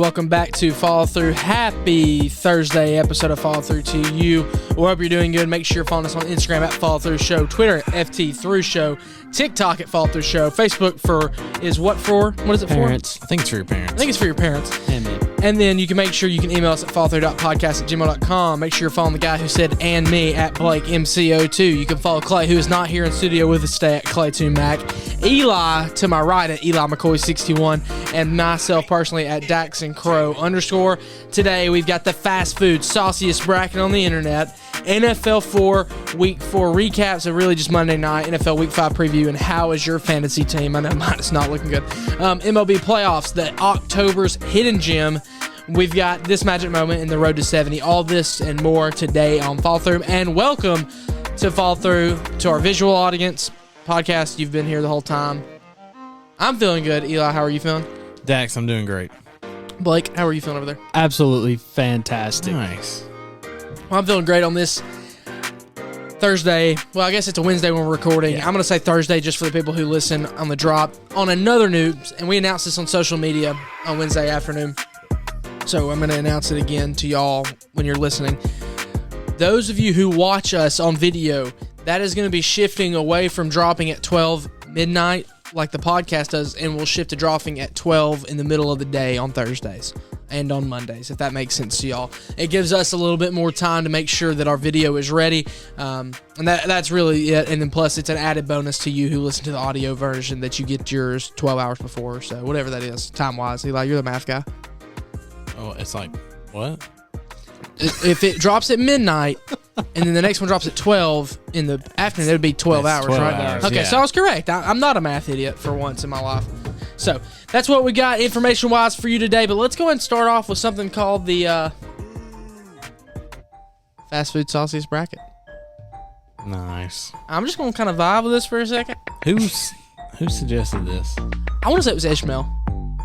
welcome back to Follow Through. Happy Thursday episode of Follow Through to you. We hope you're doing good. Make sure you're following us on Instagram at Follow Through Show, Twitter at FT Through Show, TikTok at Follow Through Show, Facebook is what for? What is it parents. for? I think it's for your parents. I think it's for your parents. And me. And then you can make sure you can email us at followthrough.podcast@gmail.com. Make sure you're following the guy who said and me at BlakeMCO2. You can follow Clay, who is not here in studio with us today, at Clay2Mac. Eli to my right at Eli McCoy61, and myself personally at DaxonCrow_. Today we've got the fast food sauciest bracket on the internet, NFL 4 Week 4 recaps, so really just Monday night, NFL Week 5 preview, and how is your fantasy team? I know mine is not looking good. MLB playoffs, the October's hidden gem. We've got this magic moment in the road to 70. All this and more today on Follow Through. And welcome to Follow Through to our visual audience podcast. You've been here the whole time. I'm feeling good. Eli, how are you feeling? Dax, I'm doing great. Blake, how are you feeling over there? Absolutely fantastic. Nice. Well, I'm feeling great on this Thursday. Well, I guess it's a Wednesday when we're recording. Yeah. I'm going to say Thursday just for the people who listen on the drop. On another news, and we announced this on social media on Wednesday afternoon, so I'm going to announce it again to y'all when you're listening. Those of you who watch us on video, that is going to be shifting away from dropping at 12 midnight like the podcast does, and we'll shift to dropping at 12 in the middle of the day on Thursdays and on Mondays, if that makes sense to y'all. It gives us a little bit more time to make sure that our video is ready, and that's really it. And then plus, it's an added bonus to you who listen to the audio version that you get yours 12 hours before, so whatever that is, time-wise. Eli, you're the math guy. Oh, it's like, what? If it drops at midnight, and then the next one drops at 12 in the afternoon, that would be 12 That's hours, 12 right? hours, Okay, yeah. so I was correct. I'm not a math idiot for once in my life. So that's what we got information-wise for you today, but let's go ahead and start off with something called the fast food sauciest bracket. Nice. I'm just going to kind of vibe with this for a second. Who suggested this? I want to say it was Ishmael.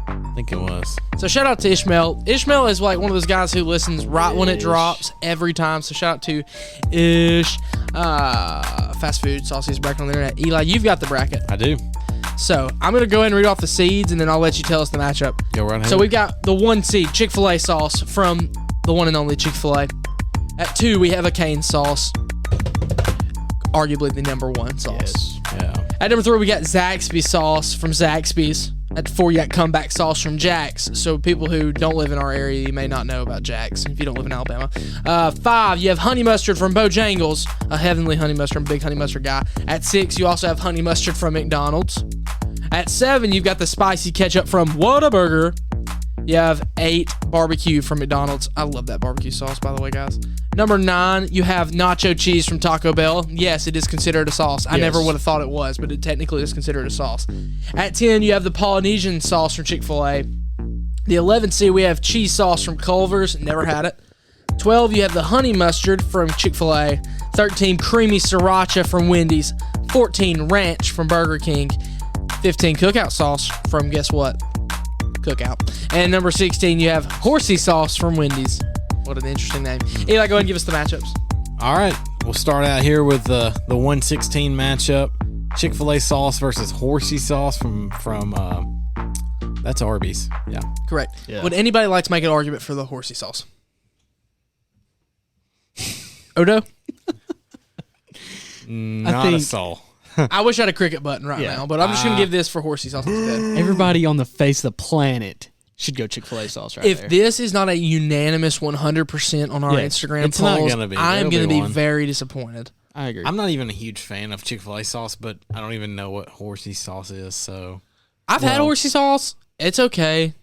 I think it was. So shout out to Ishmael. Ishmael is like one of those guys who listens right when it Ish. drops every time. So shout out to Ish. Fast food, sauciest bracket on the internet. Eli, you've got the bracket. I do. So I'm going to go ahead and read off the seeds, and then I'll let you tell us the matchup. Go right ahead. So we've got the 1 seed, Chick-fil-A sauce from the one and only Chick-fil-A. At 2, we have a cane sauce. Arguably the number 1 sauce. Yes. Yeah. At number 3, we got Zaxby's sauce from Zaxby's. At 4, you got comeback sauce from Jack's. So people who don't live in our area, you may not know about Jack's if you don't live in Alabama. 5, you have honey mustard from Bojangles, a heavenly honey mustard, big honey mustard guy. At 6, you also have honey mustard from McDonald's. At 7, you've got the spicy ketchup from Whataburger. You have 8, barbecue from McDonald's. I love that barbecue sauce, by the way, guys. Number 9, you have nacho cheese from Taco Bell. Yes, it is considered a sauce. I never would have thought it was, but it technically is considered a sauce. At 10, you have the Polynesian sauce from Chick-fil-A. The 11 seed, we have cheese sauce from Culver's. Never had it. 12, you have the honey mustard from Chick-fil-A. 13, creamy sriracha from Wendy's. 14, ranch from Burger King. 15, cookout sauce from, guess what? Cookout. And number 16, you have horsey sauce from Wendy's. What an interesting name. Eli, go ahead and give us the matchups. All right. We'll start out here with the 116 matchup. Chick-fil-A sauce versus horsey sauce from that's Arby's. Yeah. Correct. Yeah. Would anybody like to make an argument for the horsey sauce? Odo? Not think- a soul. I wish I had a cricket button right Yeah. now, but I'm just going to give this for horsey sauce instead. Everybody on the face of the planet should go Chick-fil-A sauce right there. If this is not a unanimous 100% on our Yeah, Instagram it's not polls, gonna be. I am There'll going to be be one. very disappointed. I agree. I'm not even a huge fan of Chick-fil-A sauce, but I don't even know what horsey sauce is, so. I've had horsey sauce. It's okay.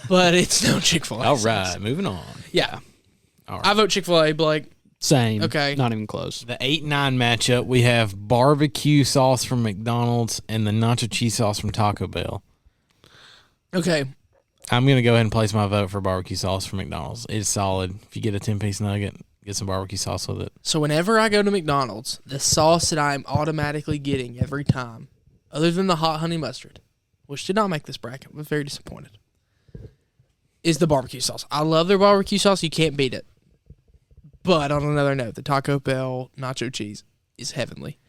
But it's no Chick-fil-A All sauce. right, moving on. Yeah. All right. I vote Chick-fil-A, Blake. Same. Okay. Not even close. The 8-9 matchup, we have barbecue sauce from McDonald's and the nacho cheese sauce from Taco Bell. Okay. I'm going to go ahead and place my vote for barbecue sauce from McDonald's. It's solid. If you get a 10-piece nugget, get some barbecue sauce with it. So whenever I go to McDonald's, the sauce that I'm automatically getting every time, other than the hot honey mustard, which did not make this bracket, I was very disappointed, is the barbecue sauce. I love their barbecue sauce. You can't beat it. But on another note, the Taco Bell nacho cheese is heavenly.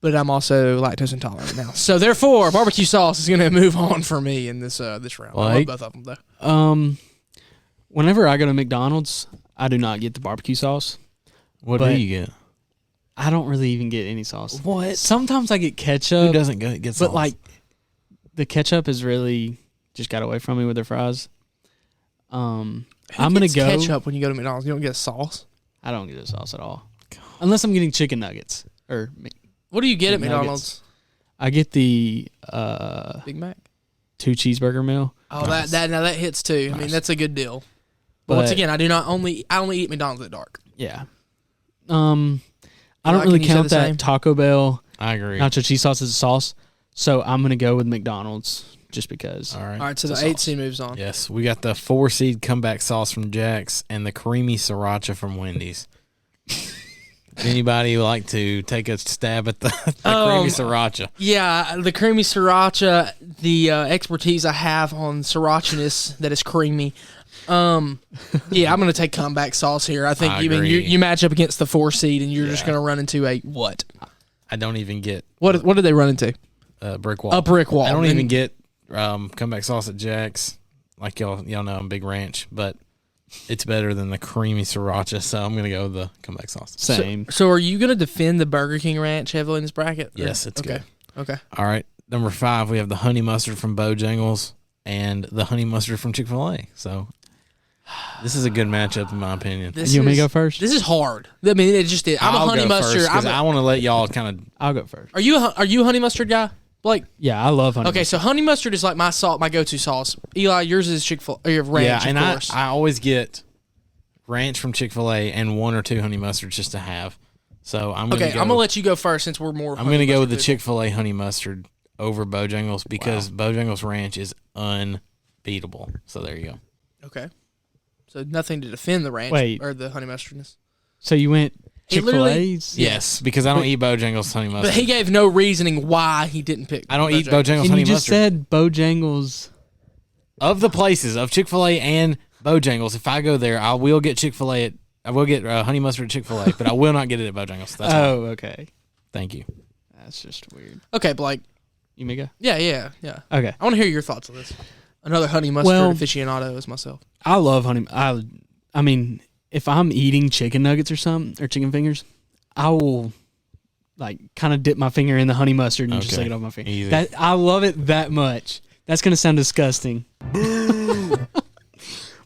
but I'm also lactose intolerant now. So therefore, barbecue sauce is going to move on for me in this round. I love both of them though. Whenever I go to McDonald's, I do not get the barbecue sauce. What do you get? I don't really even get any sauce. What? Sometimes I get ketchup. Who doesn't get sauce? But like, the ketchup has really just got away from me with their fries. I'm gonna go ketchup when you go to McDonald's. You don't get sauce. I don't get a sauce at all, unless I'm getting chicken nuggets or. What do you get at Nuggets. McDonald's? I get the Big Mac. 2 cheeseburger meal. Oh, nice. that hits too. I mean, that's a good deal. But But once again, I only eat McDonald's at dark. Yeah. I don't Can really you say count the that same? Taco Bell I agree. nacho cheese sauce as a sauce, so I'm gonna go with McDonald's just because. All right. All right, so It's the a 8 sauce. seed moves on. Yes, we got the 4 seed comeback sauce from Jack's and the creamy sriracha from Wendy's. Anybody like to take a stab at the creamy sriracha? Yeah, the creamy sriracha, the expertise I have on srirachaness that is creamy. Yeah, I'm gonna take comeback sauce here. I think I you agree. you match up against the 4 seed, and you're just Yeah. gonna run into a what? I don't even get What did they run into? a brick wall. A brick wall. I don't And- even get comeback sauce at Jack's. Like y'all know, I'm Big Ranch, but it's better than the creamy sriracha, so I'm gonna go with the comeback sauce. Same. So are you gonna defend the Burger King ranch heavily in this bracket? Yes, it's okay. good. Okay. All right, number 5, we have the honey mustard from Bojangles and the honey mustard from Chick-fil-A. So this is a good matchup in my opinion. You want me to go first? This is hard. I mean, it just is. I'm a honey mustard. I want to let y'all kind of. I'll go first. Are you a honey mustard guy, Blake? Yeah, I love honey. Okay, so honey mustard is like my go-to sauce. Eli, yours is Chick-fil-A, or ranch, Yeah, and of course. I always get ranch from Chick-fil-A and 1 or 2 honey mustards just to have. So I'm gonna I'm gonna let you go first since we're more. I'm gonna go with the Chick-fil-A honey mustard over Bojangles because Bojangles ranch is unbeatable. So there you go. Okay. So nothing to defend the ranch Wait. or the honey mustardness. So you went He literally- Chick-fil-A's? Yes, because I don't eat Bojangles honey mustard. But he gave no reasoning why he didn't pick. I don't eat Bojangles And honey you just mustard. said Bojangles. Of the places of Chick-fil-A and Bojangles, if I go there, I will get Chick-fil-A. I will get honey mustard at Chick-fil-A, but I will not get it at Bojangles. That's all. Oh, okay. Thank you. That's just weird. Okay, Blake. You may go. Yeah. Okay. I want to hear your thoughts on this. Another honey mustard Well- aficionado as myself. I love honey. I mean, if I'm eating chicken nuggets or something or chicken fingers, I will like kind of dip my finger in the honey mustard and just Okay. lick it off my finger. Easy. That I love it that much. That's gonna sound disgusting.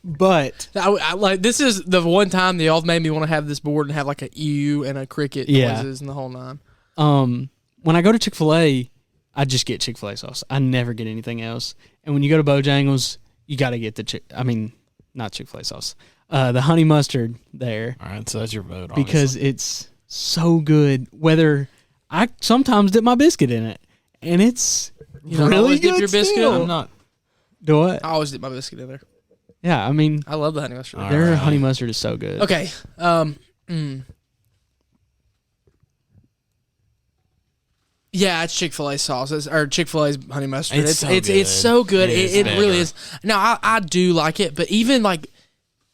But I like this is the one time they all made me want to have this board and have like a ew and a cricket Yeah. noises and the whole nine. when I go to Chick-fil-A, I just get Chick-fil-A sauce. I never get anything else. And when you go to Bojangles, you got to get not Chick-fil-A sauce. The honey mustard there All right, so that's your vote. because it's so good. Whether I sometimes dip my biscuit in it, and it's You don't really always dip good your biscuit still. in? I'm not. Do what? I always dip my biscuit in there. Yeah, I mean, I love the honey mustard. All their right. honey mustard is so good. Okay. Yeah, it's Chick-fil-A sauce or Chick-fil-A's honey mustard. It's so good. It's so good. It is It really better. is. Now I do like it, but even like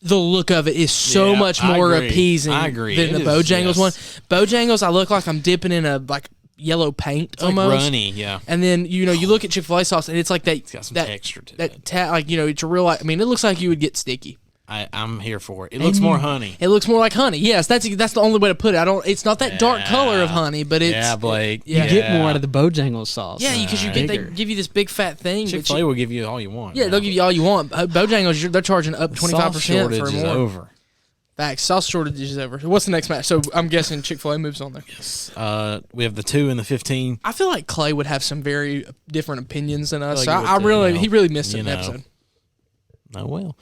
the look of it is so Yeah, much I more agree. appeasing I agree. than It the is, Bojangles yes. one. Bojangles, I look like I'm dipping in a like yellow paint It's like almost. runny, yeah. And then you look at Chick-fil-A sauce and it's like It's got some texture to it. it's a real. I mean, it looks like you would get sticky. I'm here for it. It looks more honey. It looks more like honey. Yes, that's the only way to put it. It's not that dark color of honey, but it's Yeah, Blake. Yeah. You get more out of the Bojangles sauce. yeah, because they Bigger. give you this big fat thing. but Chick-fil-A will give you all you want. yeah, they'll give you all you want. Bojangles, they're charging up 25% Sauce shortage for is more. over. Facts. Sauce shortage is over. What's the next match? So I'm guessing Chick-fil-A moves on there. We have the 2 and the 15. I feel like Clay would have some very different opinions than us. like So he would too, he really missed you an know. episode. Oh well.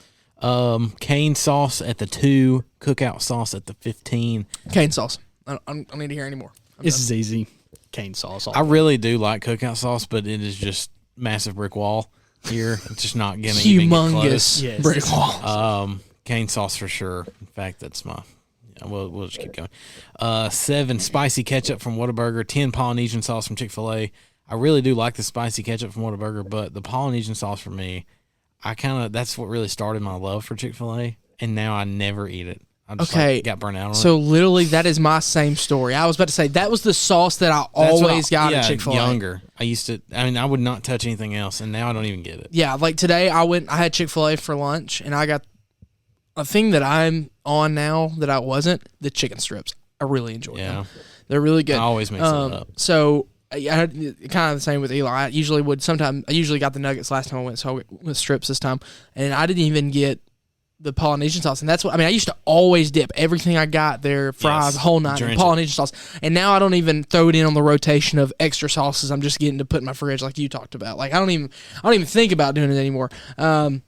Cane sauce at the 2, cookout sauce at the 15. Cane sauce. I don't need to hear any more. This is easy. Cane sauce. I really do like cookout sauce, but it is just massive brick wall here. It's just not gonna even get close. Humongous Yes. brick wall. Cane sauce for sure. In fact, that's my. Yeah, we'll just keep going. 7 spicy ketchup from Whataburger. 10 Polynesian sauce from Chick-fil-A. I really do like the spicy ketchup from Whataburger, but the Polynesian sauce for me, that's what really started my love for Chick-fil-A, and now I never eat it. I just got burnt out on it. So literally, that is my same story. I was about to say that was the sauce that I always got at Chick-fil-A. Younger, I would not touch anything else, and now I don't even get it. Yeah, like today I had Chick-fil-A for lunch, and I got a thing that I'm on now that I wasn't, the chicken strips. I really enjoy them. They're really good. I always mix it up. So I had kind of the same with Eli. I usually got the nuggets last time I went, so I went with strips this time, and I didn't even get the Polynesian sauce, and that's what I used to always dip everything I got there, fries, the whole nine, in Polynesian sauce. And now I don't even throw it in on the rotation of extra sauces. I'm just getting to put in my fridge, like you talked about. Like I don't even think about doing it anymore. On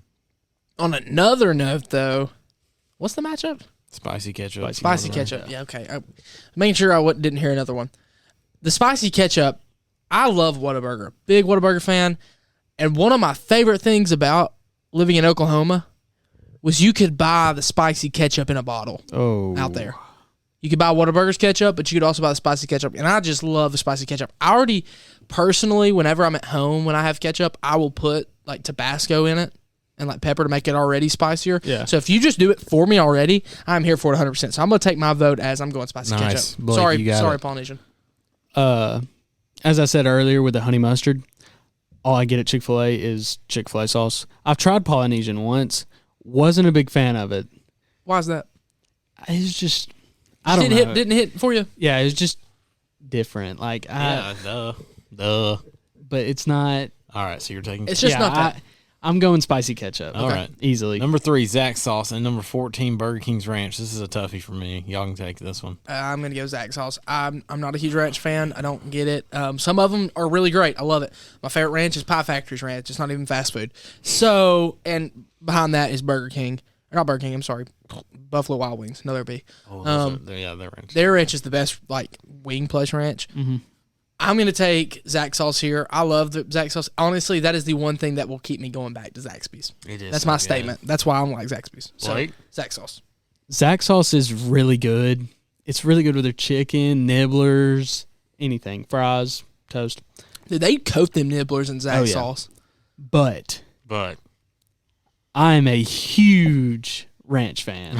another note, though, what's the matchup? Spicy ketchup. Spicy ketchup. Yeah, okay. Making sure I didn't hear another one. The spicy ketchup. I love Whataburger. Big Whataburger fan. And one of my favorite things about living in Oklahoma was you could buy the spicy ketchup in a bottle out there. You could buy Whataburger's ketchup, but you could also buy the spicy ketchup. And I just love the spicy ketchup. I already, personally, whenever I'm at home, when I have ketchup, I will put like Tabasco in it and like pepper to make it already spicier. Yeah. So if you just do it for me already, I'm here for it 100%. So I'm going to take my vote as I'm going spicy ketchup. Blake, sorry, Polynesian. As I said earlier with the honey mustard, all I get at Chick-fil-A is Chick-fil-A sauce. I've tried Polynesian once. Wasn't a big fan of it. Why is that? It's just, I don't know. Didn't hit for you? Yeah, it's just different. Like, duh. But it's not. All right, so you're taking. It's just not that. I'm going spicy ketchup. All right, easily. Number 3, Zax's sauce, and number 14, Burger King's ranch. This is a toughie for me. Y'all can take this one. I'm gonna go Zax's sauce. I'm not a huge ranch fan. I don't get it. Some of them are really great. I love it. My favorite ranch is Pie Factory's ranch. It's not even fast food. So, and behind that is Burger King. Or not Burger King. I'm sorry, Buffalo Wild Wings. No, they're B. Their ranch. Their ranch is the best, like wing place ranch. Mm-hmm. I'm going to take Zax's sauce here. I love the Zax's sauce. Honestly, that is the one thing that will keep me going back to Zaxby's. It is. That's my statement. That's why I'm like Zaxby's. So, Blake? Zax's sauce. Zax's sauce is really good. It's really good with their chicken, nibblers, anything, fries, toast. Dude, they coat them nibblers in Zax's sauce. But I'm a huge ranch fan.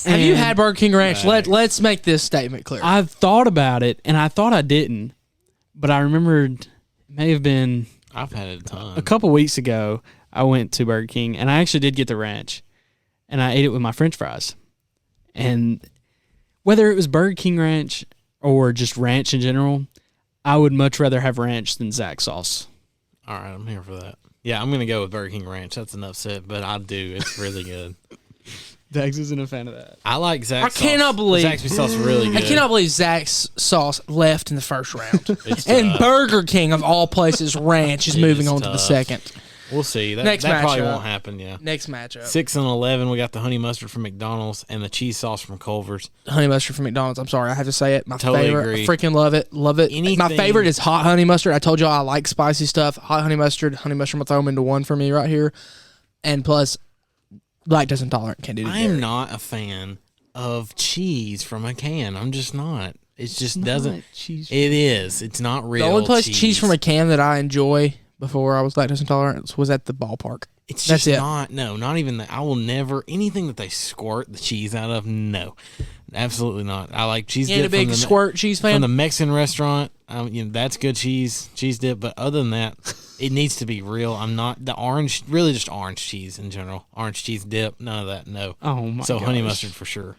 Have you had Burger King ranch? Let's make this statement clear. I've thought about it, and I thought I didn't, but I remembered it may have been I've had it a ton. A couple weeks ago, I went to Burger King, and I actually did get the ranch, and I ate it with my French fries. And whether it was Burger King ranch or just ranch in general, I would much rather have ranch than Zax's sauce. All right, I'm here for that. Yeah, I'm going to go with Burger King ranch. That's an upset, but I do. It's really good. Dax isn't a fan of that. I like Zax's sauce. I cannot believe Zaxby's sauce is really good. I cannot believe Zax's sauce left in the first round. And Burger King, of all places, ranch is moving on to the second. We'll see. That Next probably matchup. won't happen, yeah. Next matchup. 6 and 11, we got the honey mustard from McDonald's and the cheese sauce from Culver's. Honey mustard from McDonald's. I'm sorry, I have to say it. My Totally favorite. agree. I freaking love it. Love it. My favorite is hot honey mustard. I told you I like spicy stuff. Hot honey mustard. Honey mustard, I'm going to throw them into one for me right here. And plus, lactose intolerant can't do it. I'm not a fan of cheese from a can. I'm just not. It just doesn't. Cheese. It is. It's not real. The only place cheese from a can that I enjoy before I was lactose intolerant was at the ballpark. It's That's just it. not even that. I will never, anything that they squirt the cheese out of, no. Absolutely not. I like cheese You ain't dip a big from the, squirt cheese fan? from the Mexican restaurant. That's good cheese dip. But other than that, it needs to be real. I'm not, the orange, really just orange cheese in general. Orange cheese dip, none of that, no. Oh, my So honey gosh. mustard for sure.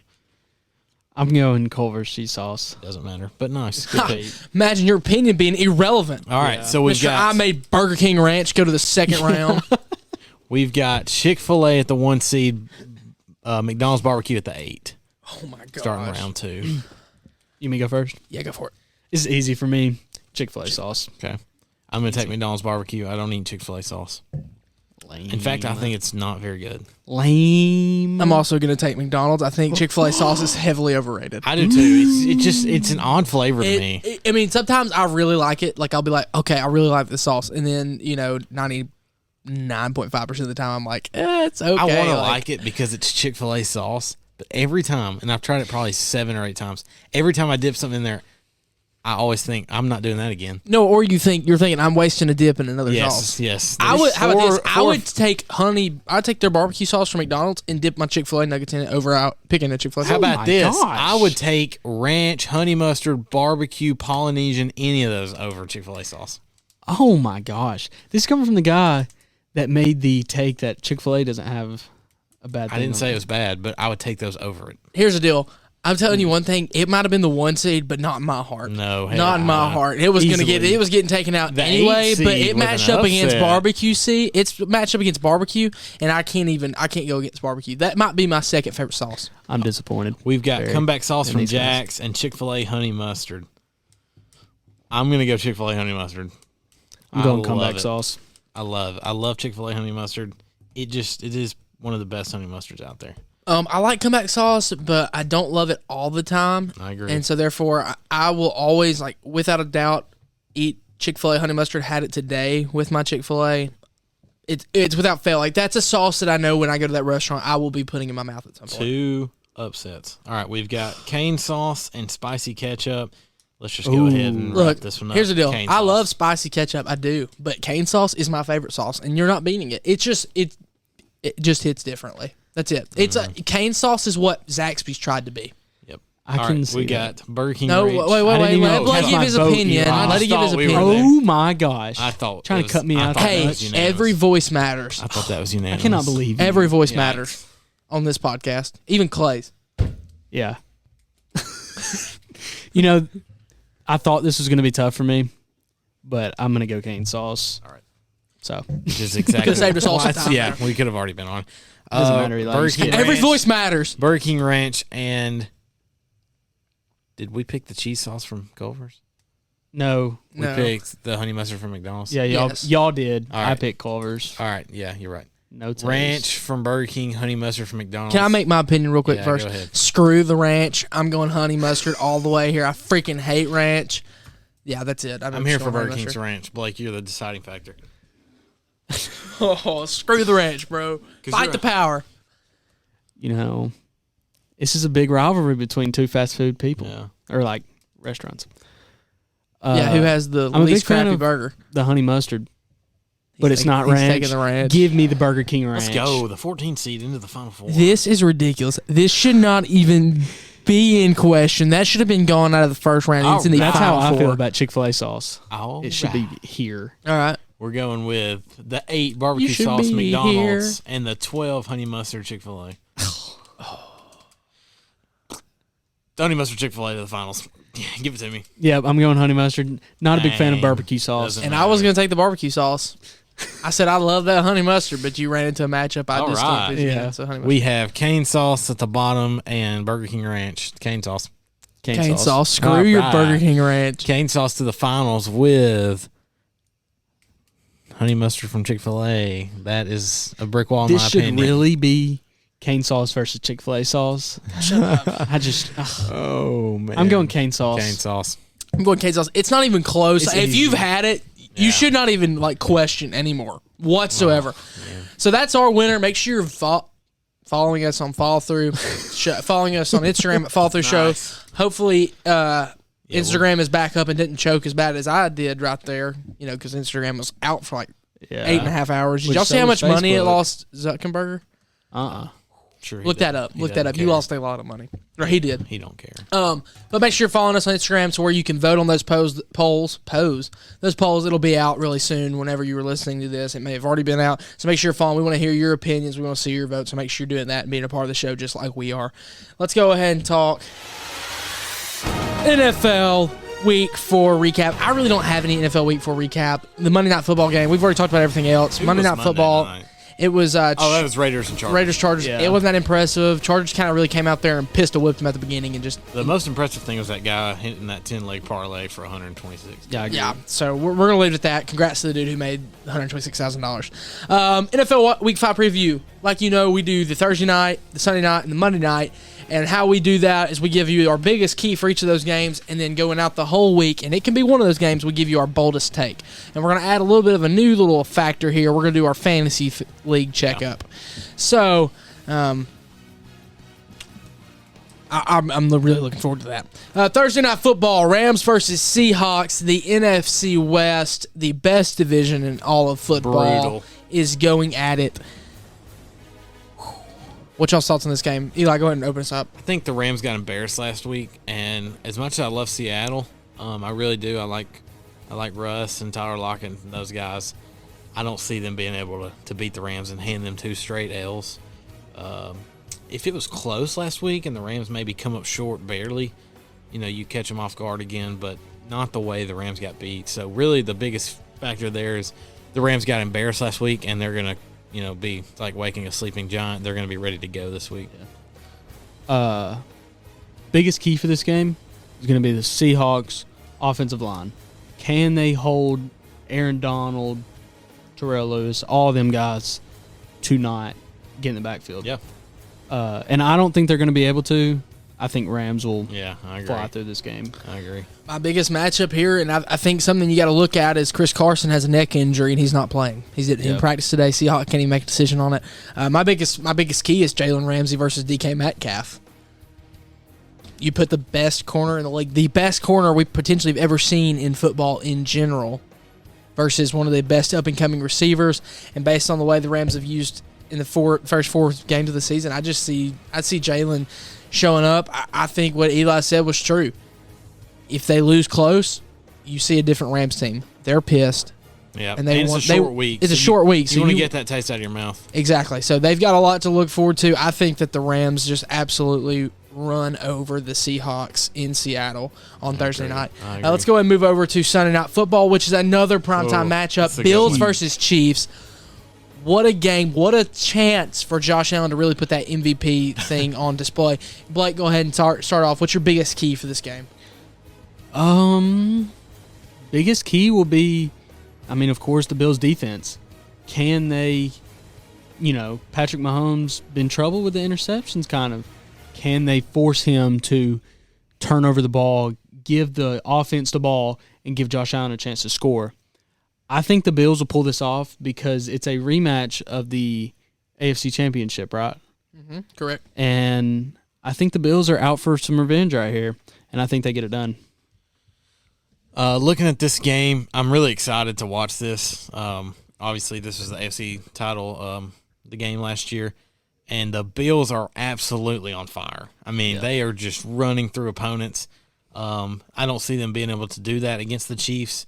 I'm going Culver's cheese sauce. Doesn't matter, but nice. Good beat. Imagine your opinion being irrelevant. All right, so we've Mr. got I made Burger King ranch go to the second round. we've got Chick-fil-A at the 1 seed, McDonald's barbecue at the 8. Oh my god. Starting round 2. You want me to go first? Yeah, go for it. This is easy for me. Chick-fil-A sauce. Okay. I'm going to take McDonald's barbecue. I don't eat Chick-fil-A sauce. Lame. In fact, I think it's not very good. Lame. I'm also going to take McDonald's. I think Chick-fil-A sauce is heavily overrated. I do too. It's an odd flavor to me. I mean, sometimes I really like it. Like, I'll be like, okay, I really like this sauce. And then, 99.5% of the time, I'm like, it's okay. I want to like it because it's Chick-fil-A sauce. But every time, and I've tried it probably 7 or 8 times, every time I dip something in there, I always think I'm not doing that again. No, or you're thinking I'm wasting a dip in another sauce. Yes. I would. How about this? I would take I'd take their barbecue sauce from McDonald's and dip my Chick-fil-A nuggets in it over out picking a Chick-fil-A. How about this? gosh. I would take ranch, honey mustard, barbecue, Polynesian, any of those over Chick-fil-A sauce. Oh my gosh! This is coming from the guy that made the take that Chick-fil-A doesn't have a bad thing. I didn't on say it was bad, but I would take those over it. Here's the deal. I'm telling you one thing. It might have been the 1 seed, but not in my heart. No, not in my heart. It was Easily. it was getting taken out The anyway. 8 But seed it was matched an up against upset. barbecue. See, it's matched up against barbecue, and I can't go against barbecue. That might be my second favorite sauce. I'm disappointed. We've got Very. comeback sauce And from these guys. Jack's and Chick-fil-A honey mustard. I'm gonna go Chick-fil-A honey mustard. I'm going I comeback love it. sauce. I love Chick-fil-A honey mustard. It is one of the best honey mustards out there. I like comeback sauce, but I don't love it all the time. I agree. And so therefore, I will always, like, without a doubt, eat Chick-fil-A honey mustard. Had it today with my Chick-fil-A. It's without fail. Like, that's a sauce that I know when I go to that restaurant, I will be putting in my mouth at some point. 2 upsets. All right, we've got cane sauce and spicy ketchup. Let's just go ahead and wrap Look, this one up. here's the deal. Cane I sauce. love spicy ketchup. I do. But cane sauce is my favorite sauce, and you're not beating it. It just hits differently. That's it. It's cane sauce is what Zaxby's tried to be. Yep. I All can right, see we that. got Burger King No, ranch. wait. I didn't even Let catch him give my his vote opinion. either. Let him give his thought we were opinion. Oh my gosh! I thought trying it to was- cut me I out. thought Hey, that was unanimous. every voice matters. I thought that was I unanimous. cannot believe you. Every voice Yikes. matters on this podcast, even Clay's. Yeah. You know, I thought this was going to be tough for me, but I'm going to go cane sauce. All right. So Which is exactly. Could've saved us all some Well, time yeah, there. we could have already been on. Doesn't matter, Eli, Burger just King get it. Every ranch, voice matters. Burger King ranch, and did we pick the cheese sauce from Culver's? no, We No. picked the honey mustard from McDonald's. yeah, Yes. y'all did. All I right. picked Culver's. All right. Yeah, you're right. No taste. Ranch from Burger King, honey mustard from McDonald's. Can I make my opinion real quick Yeah, first? go ahead. Screw the ranch. I'm going honey mustard all the way here. I freaking hate ranch. Yeah, that's it. I'm here for Burger King's ranch. Blake, you're the deciding factor. Oh, screw the ranch, bro. 'Cause Fight you're the power. You know, this is a big rivalry between two fast food people Yeah. or like restaurants. Yeah, who has the I'm a least big fan crappy of burger? the honey mustard? But it's not he's ranch. taking the ranch. Give me the Burger King ranch. Let's go. The 14 seed into the Final Four. This is ridiculous. This should not even be in question. That should have been gone out of the first round. It's in the That's how final I four. feel about Chick-fil-A sauce. All It should right. be here. All right. We're going with the 8 barbecue You should sauce be McDonald's and the 12 honey mustard Chick-fil-A. The honey mustard Chick-fil-A to the finals. Yeah, give it to me. Yeah, I'm going honey mustard. Not a big fan of Dang. barbecue sauce. Doesn't And I was going to take the barbecue sauce. I said I love that honey mustard, but you ran into a matchup I All just right. can't. Yeah. So honey mustard. We have cane sauce at the bottom and Burger King ranch. Cane sauce. Cane sauce. Screw All your right. Burger King ranch. Cane sauce to the finals with honey mustard from Chick-fil-A. That is a brick wall in This my should opinion. really be cane sauce versus Chick-fil-A sauce. I just, Oh, man. I'm going cane sauce. cane sauce. I'm going cane sauce. It's not even close. It's If easy. you've had it, Yeah. you should not even like question anymore whatsoever. So that's our winner. Make sure you're following us on follow through, following us on Instagram at follow through show. Hopefully, Instagram is back up and didn't choke as bad as I did right there. You know, because Instagram was out for like Yeah. 8.5 hours. Did Which y'all see so how was much money it Facebook. lost Zuckerberg? Sure, he Look did. that up. He Look that doesn't up. He care. lost a lot of money. Or he did. He don't care. But make sure you're following us on Instagram so where you can vote on those polls. Those polls, it'll be out really soon whenever you were listening to this. It may have already been out. So make sure you're following. We want to hear your opinions. We want to see your vote. So make sure you're doing that and being a part of the show just like we are. Let's go ahead and talk NFL Week 4 recap. I really don't have any NFL Week 4 recap. The Monday Night Football game, we've already talked about everything else. Who Monday was Night Monday Football, night? it was Oh, that was Raiders and Chargers. Raiders Chargers. Yeah. It wasn't that impressive. Chargers kind of really came out there and pistol whipped them at the beginning and just The most impressive thing was that guy hitting that 10-leg parlay for 126. Yeah, I agree. yeah, so we're going to leave it at that. Congrats to the dude who made $126,000. NFL Week 5 preview. Like you know, we do the Thursday night, the Sunday night, and the Monday night. And how we do that is we give you our biggest key for each of those games, and then going out the whole week, and it can be one of those games, we give you our boldest take. And we're going to add a little bit of a new little factor here. We're going to do our fantasy league checkup. So, I I'm really looking forward to that. Thursday Night Football, Rams versus Seahawks, the NFC West, the best division in all of football, is going at it. What y'all's thoughts on this game? Eli, go ahead and open us up. I think the Rams got embarrassed last week, and as much as I love Seattle, I really do. I like Russ and Tyler Lockett and those guys. I don't see them being able to beat the Rams and hand them 2 straight L's. If it was close last week and the Rams maybe come up short barely, you catch them off guard again, but not the way the Rams got beat. So really the biggest factor there is the Rams got embarrassed last week, and they're going to be like waking a sleeping giant. They're going to be ready to go this week. Biggest key for this game is going to be the Seahawks offensive line. Can they hold Aaron Donald, Terrell Lewis, all them guys to not get in the backfield? Yeah. And I don't think they're going to be able to. I think Rams will I agree. fly through this game. I agree. My biggest matchup here, and I think something you got to look at, is Chris Carson has a neck injury and he's not playing. He's in practice today. Seahawks can't even make a decision on it. My biggest key is Jalen Ramsey versus DK Metcalf. You put the best corner in the league, the best corner we potentially have ever seen in football in general, versus one of the best up-and-coming receivers, and based on the way the Rams have used in the first 4 games of the season, I see Jalen showing up. I think what Eli said was true. If they lose close, you see a different Rams team. They're pissed. Yeah, and it's a short week. It's a short week. So you want to get that taste out of your mouth. Exactly. So they've got a lot to look forward to. I think that the Rams just absolutely run over the Seahawks in Seattle on Thursday night. Let's go ahead and move over to Sunday Night Football, which is another primetime matchup. Bills versus Chiefs. What a game. What a chance for Josh Allen to really put that MVP thing on display. Blake, go ahead and start off. What's your biggest key for this game? Biggest key will be, of course, the Bills' defense. Can they, Patrick Mahomes been trouble with the interceptions, kind of. Can they force him to turn over the ball, give the offense the ball, and give Josh Allen a chance to score? I think the Bills will pull this off because it's a rematch of the AFC Championship, right? Mm-hmm, correct. And I think the Bills are out for some revenge right here, and I think they get it done. Looking at this game, I'm really excited to watch this. Obviously, this was the AFC title, the game last year, and the Bills are absolutely on fire. They are just running through opponents. I don't see them being able to do that against the Chiefs.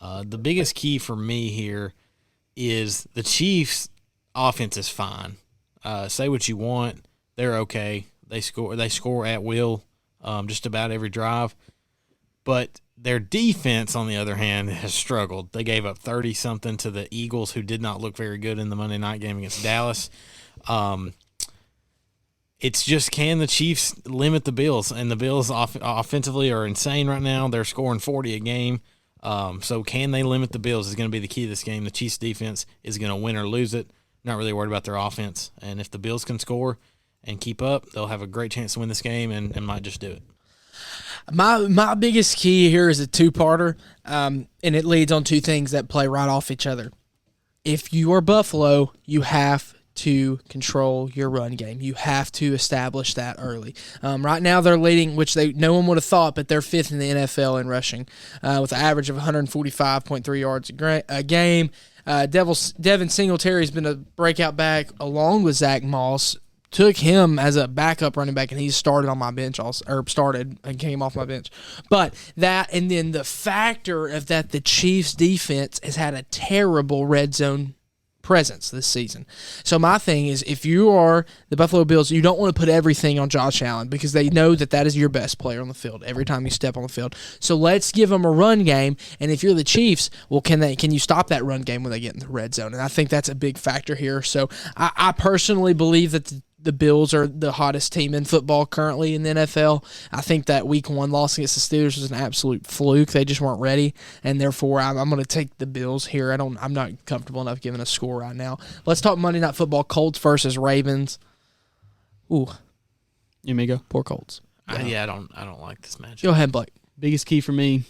The biggest key for me here is the Chiefs' offense is fine. Say what you want, they're okay. They score at will, just about every drive. But their defense, on the other hand, has struggled. They gave up 30-something to the Eagles, who did not look very good in the Monday night game against Dallas. It's just, can the Chiefs limit the Bills? And the Bills offensively are insane right now. They're scoring 40 a game. So can they limit the Bills is going to be the key to this game. The Chiefs defense is going to win or lose it. Not really worried about their offense. And if the Bills can score and keep up, they'll have a great chance to win this game and might just do it. My biggest key here is a two-parter, and it leads on 2 things that play right off each other. If you are Buffalo, you have to control your run game. You have to establish that early. Right now they're leading, which no one would have thought, but they're 5th in the NFL in rushing, with an average of 145.3 yards a game. Devin Singletary has been a breakout back along with Zach Moss. Took him as a backup running back, and he started on my bench started and came off my bench. But that, and then the factor of that the Chiefs defense has had a terrible red zone presence this season. So my thing is, if you are the Buffalo Bills, you don't want to put everything on Josh Allen because they know that is your best player on the field every time you step on the field. So let's give them a run game, and if you're the Chiefs, well, can you stop that run game when they get in the red zone? And I think that's a big factor here. So I personally believe that the Bills are the hottest team in football currently in the NFL. I think that Week 1 loss against the Steelers was an absolute fluke. They just weren't ready, and therefore I'm going to take the Bills here. I'm not comfortable enough giving a score right now. Let's talk Monday Night Football: Colts versus Ravens. Ooh, you may go. Poor Colts. I don't like this matchup. Go ahead, Blake. Biggest key for me: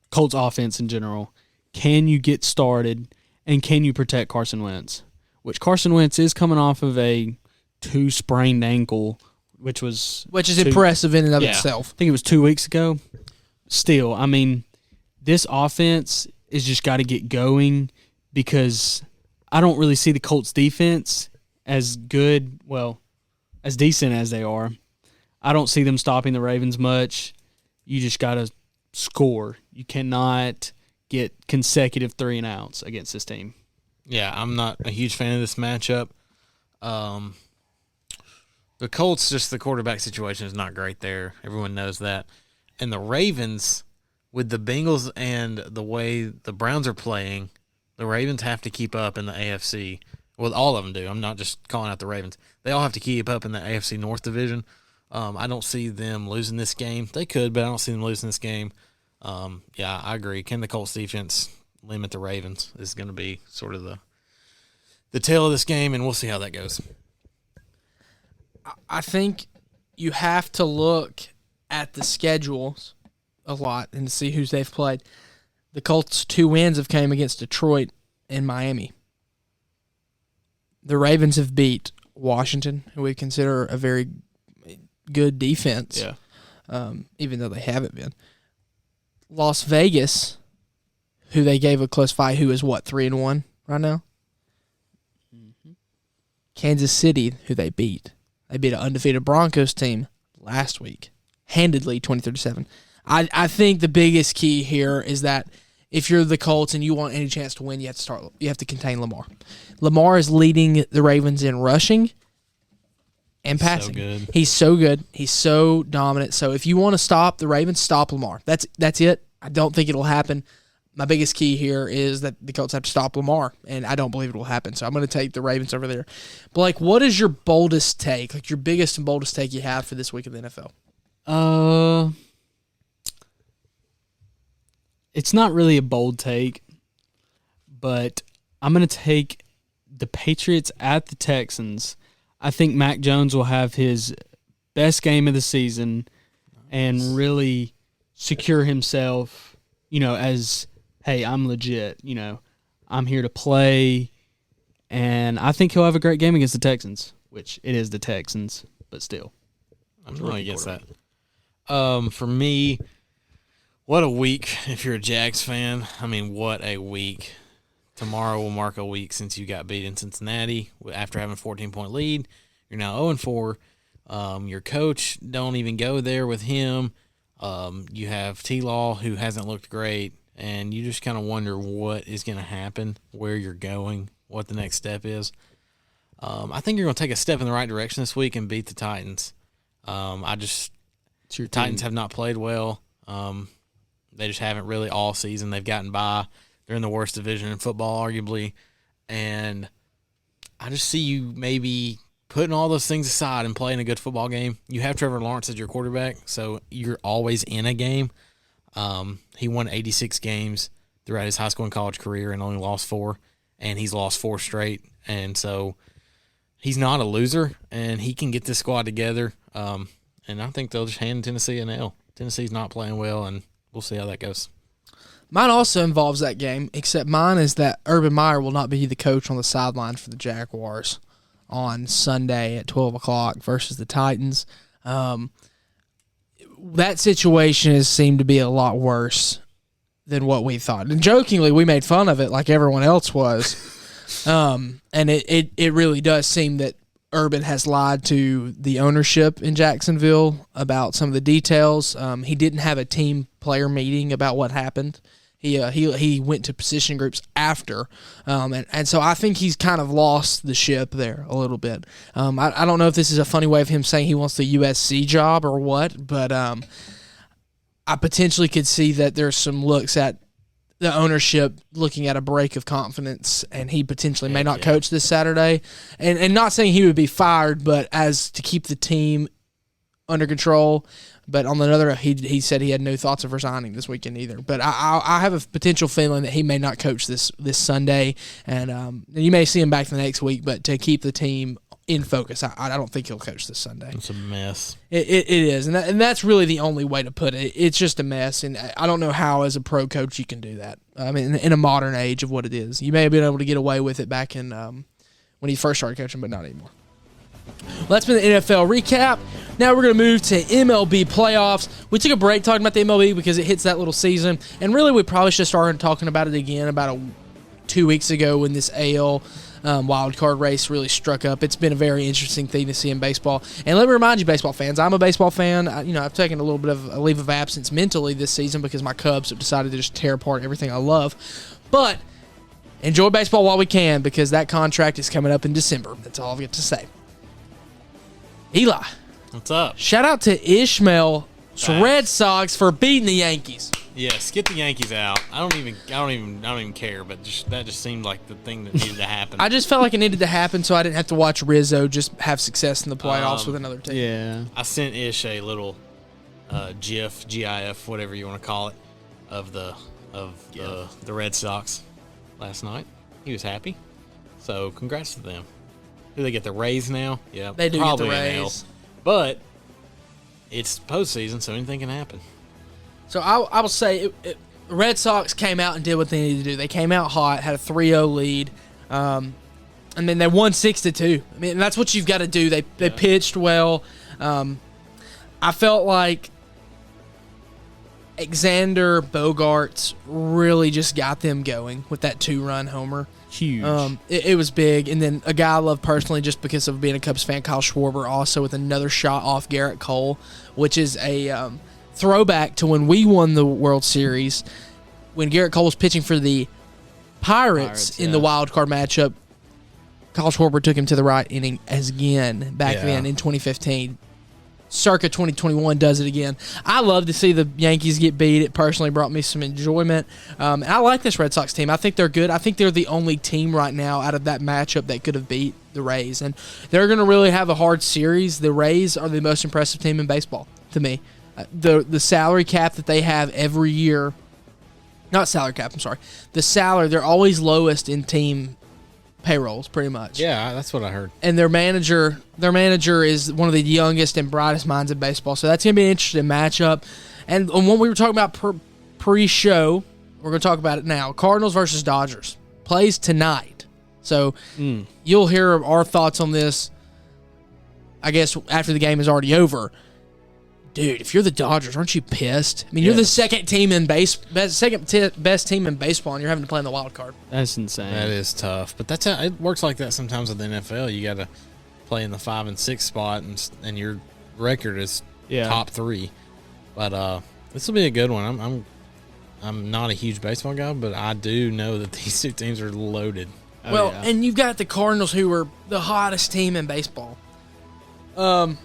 Colts offense in general. Can you get started, and can you protect Carson Wentz? Which Carson Wentz is coming off of a 2 sprained ankle which is impressive in and of itself. I think it was 2 weeks ago. Still, I mean, this offense is just got to get going because I don't really see the Colts defense as good, as decent as they are. I don't see them stopping the Ravens much. You just got to score. You cannot get consecutive 3-and-outs against this team. Yeah, I'm not a huge fan of this matchup. The Colts, just the quarterback situation is not great there. Everyone knows that. And the Ravens, with the Bengals and the way the Browns are playing, the Ravens have to keep up in the AFC. Well, all of them do. I'm not just calling out the Ravens. They all have to keep up in the AFC North division. I don't see them losing this game. They could, but I don't see them losing this game. Yeah, I agree. Can the Colts defense limit the Ravens is going to be sort of the tail of this game, and we'll see how that goes. I think you have to look at the schedules a lot and see who they've played. The Colts' 2 wins have came against Detroit and Miami. The Ravens have beat Washington, who we consider a very good defense, even though they haven't been. Las Vegas, who they gave a close fight, who is 3-1 right now? Mm-hmm. Kansas City, who they beat. They beat an undefeated Broncos team last week, handedly 23-7. I think the biggest key here is that if you're the Colts and you want any chance to win, you have to contain Lamar. Lamar is leading the Ravens in rushing and passing. So good. He's so good. He's so dominant. So if you want to stop the Ravens, stop Lamar. That's it. I don't think it'll happen. My biggest key here is that the Colts have to stop Lamar, and I don't believe it will happen. So I'm going to take the Ravens over there. Blake, what is your boldest take, like your biggest and boldest take you have for this week in the NFL? It's not really a bold take, but I'm going to take the Patriots at the Texans. I think Mac Jones will have his best game of the season and really secure himself, as, hey, I'm legit, I'm here to play, and I think he'll have a great game against the Texans, which it is the Texans, but still. I'm really against that. For me, what a week if you're a Jags fan. I mean, what a week. Tomorrow will mark a week since you got beat in Cincinnati after having a 14-point lead. You're now 0-4. Your coach, don't even go there with him. You have T-Law, who hasn't looked great, and you just kind of wonder what is going to happen, where you're going, what the next step is. I think you're going to take a step in the right direction this week and beat the Titans. Titans have not played well. They just haven't really all season. They've gotten by. They're in the worst division in football, arguably. And I just see you maybe putting all those things aside and playing a good football game. You have Trevor Lawrence as your quarterback, so you're always in a game. He won 86 games throughout his high school and college career and only lost 4, and he's lost 4 straight. And so he's not a loser, and he can get this squad together. And I think they'll just hand Tennessee an L. Tennessee's not playing well, and we'll see how that goes. Mine also involves that game, except mine is that Urban Meyer will not be the coach on the sideline for the Jaguars on Sunday at 12 o'clock versus the Titans. That situation has seemed to be a lot worse than what we thought. And jokingly, we made fun of it like everyone else was. And it really does seem that Urban has lied to the ownership in Jacksonville about some of the details. He didn't have a team player meeting about what happened. He went to position groups after, and so I think he's kind of lost the ship there a little bit. I don't know if this is a funny way of him saying he wants the USC job or what, but I potentially could see that there's some looks at the ownership looking at a break of confidence, and he potentially may not coach this Saturday. And not saying he would be fired, but as to keep the team under control. But on the other, he said he had no thoughts of resigning this weekend either. But I have a potential feeling that he may not coach this Sunday, and you may see him back the next week. But to keep the team in focus, I don't think he'll coach this Sunday. It's a mess. It is, and that's really the only way to put it. It's just a mess, and I don't know how as a pro coach you can do that. I mean, in a modern age of what it is, you may have been able to get away with it back in when he first started coaching, but not anymore. Well, that's been the NFL recap. Now we're going to move to MLB playoffs. We took a break talking about the MLB because it hits that little season. And really, we probably should start talking about it again about 2 weeks ago when this AL wild card race really struck up. It's been a very interesting thing to see in baseball. And let me remind you, baseball fans, I'm a baseball fan. I've taken a little bit of a leave of absence mentally this season because my Cubs have decided to just tear apart everything I love. But enjoy baseball while we can because that contract is coming up in December. That's all I've got to say. Eli. What's up? Shout out to Ishmael's Red Sox for beating the Yankees. Yes, get the Yankees out. I don't even care. But that just seemed like the thing that needed to happen. I just felt like it needed to happen, so I didn't have to watch Rizzo just have success in the playoffs with another team. Yeah, I sent Ish a little GIF, whatever you want to call it, of the Red Sox last night. He was happy. So congrats to them. Do they get the Rays now? Yeah, they do probably get the an L. Rays. But it's postseason, so anything can happen. So I will say the Red Sox came out and did what they needed to do. They came out hot, had a 3-0 lead, and then they won 6-2. I mean, that's what you've got to do. They pitched well. I felt like Alexander Bogaerts really just got them going with that 2-run homer. huge. It was big. And then a guy I love personally just because of being a Cubs fan, Kyle Schwarber, also with another shot off Garrett Cole, which is a throwback to when we won the World Series when Garrett Cole was pitching for the Pirates in the wild card matchup. Kyle Schwarber took him to the right inning again back then in 2015. Circa 2021 does it again. I love to see the Yankees get beat. It personally brought me some enjoyment. And I like this Red Sox team. I think they're good. I think they're the only team right now out of that matchup that could have beat the Rays. And they're going to really have a hard series. The Rays are the most impressive team in baseball to me. The salary cap that they have every year, not salary cap, I'm sorry. The salary, they're always lowest in team payrolls, pretty much. Yeah, that's what I heard. And their manager is one of the youngest and brightest minds in baseball. So that's going to be an interesting matchup. And when we were talking about pre-show, we're going to talk about it now. Cardinals versus Dodgers plays tonight. So you'll hear our thoughts on this, I guess, after the game is already over. Dude, if you're the Dodgers, aren't you pissed? I mean, you're the second best team in baseball, and you're having to play in the wild card. That's insane. That is tough, but that's how it works like that sometimes with the NFL. You got to play in the 5 and 6 spot, and your record is top 3. But this will be a good one. I'm not a huge baseball guy, but I do know that these two teams are loaded. And you've got the Cardinals, who are the hottest team in baseball. Let's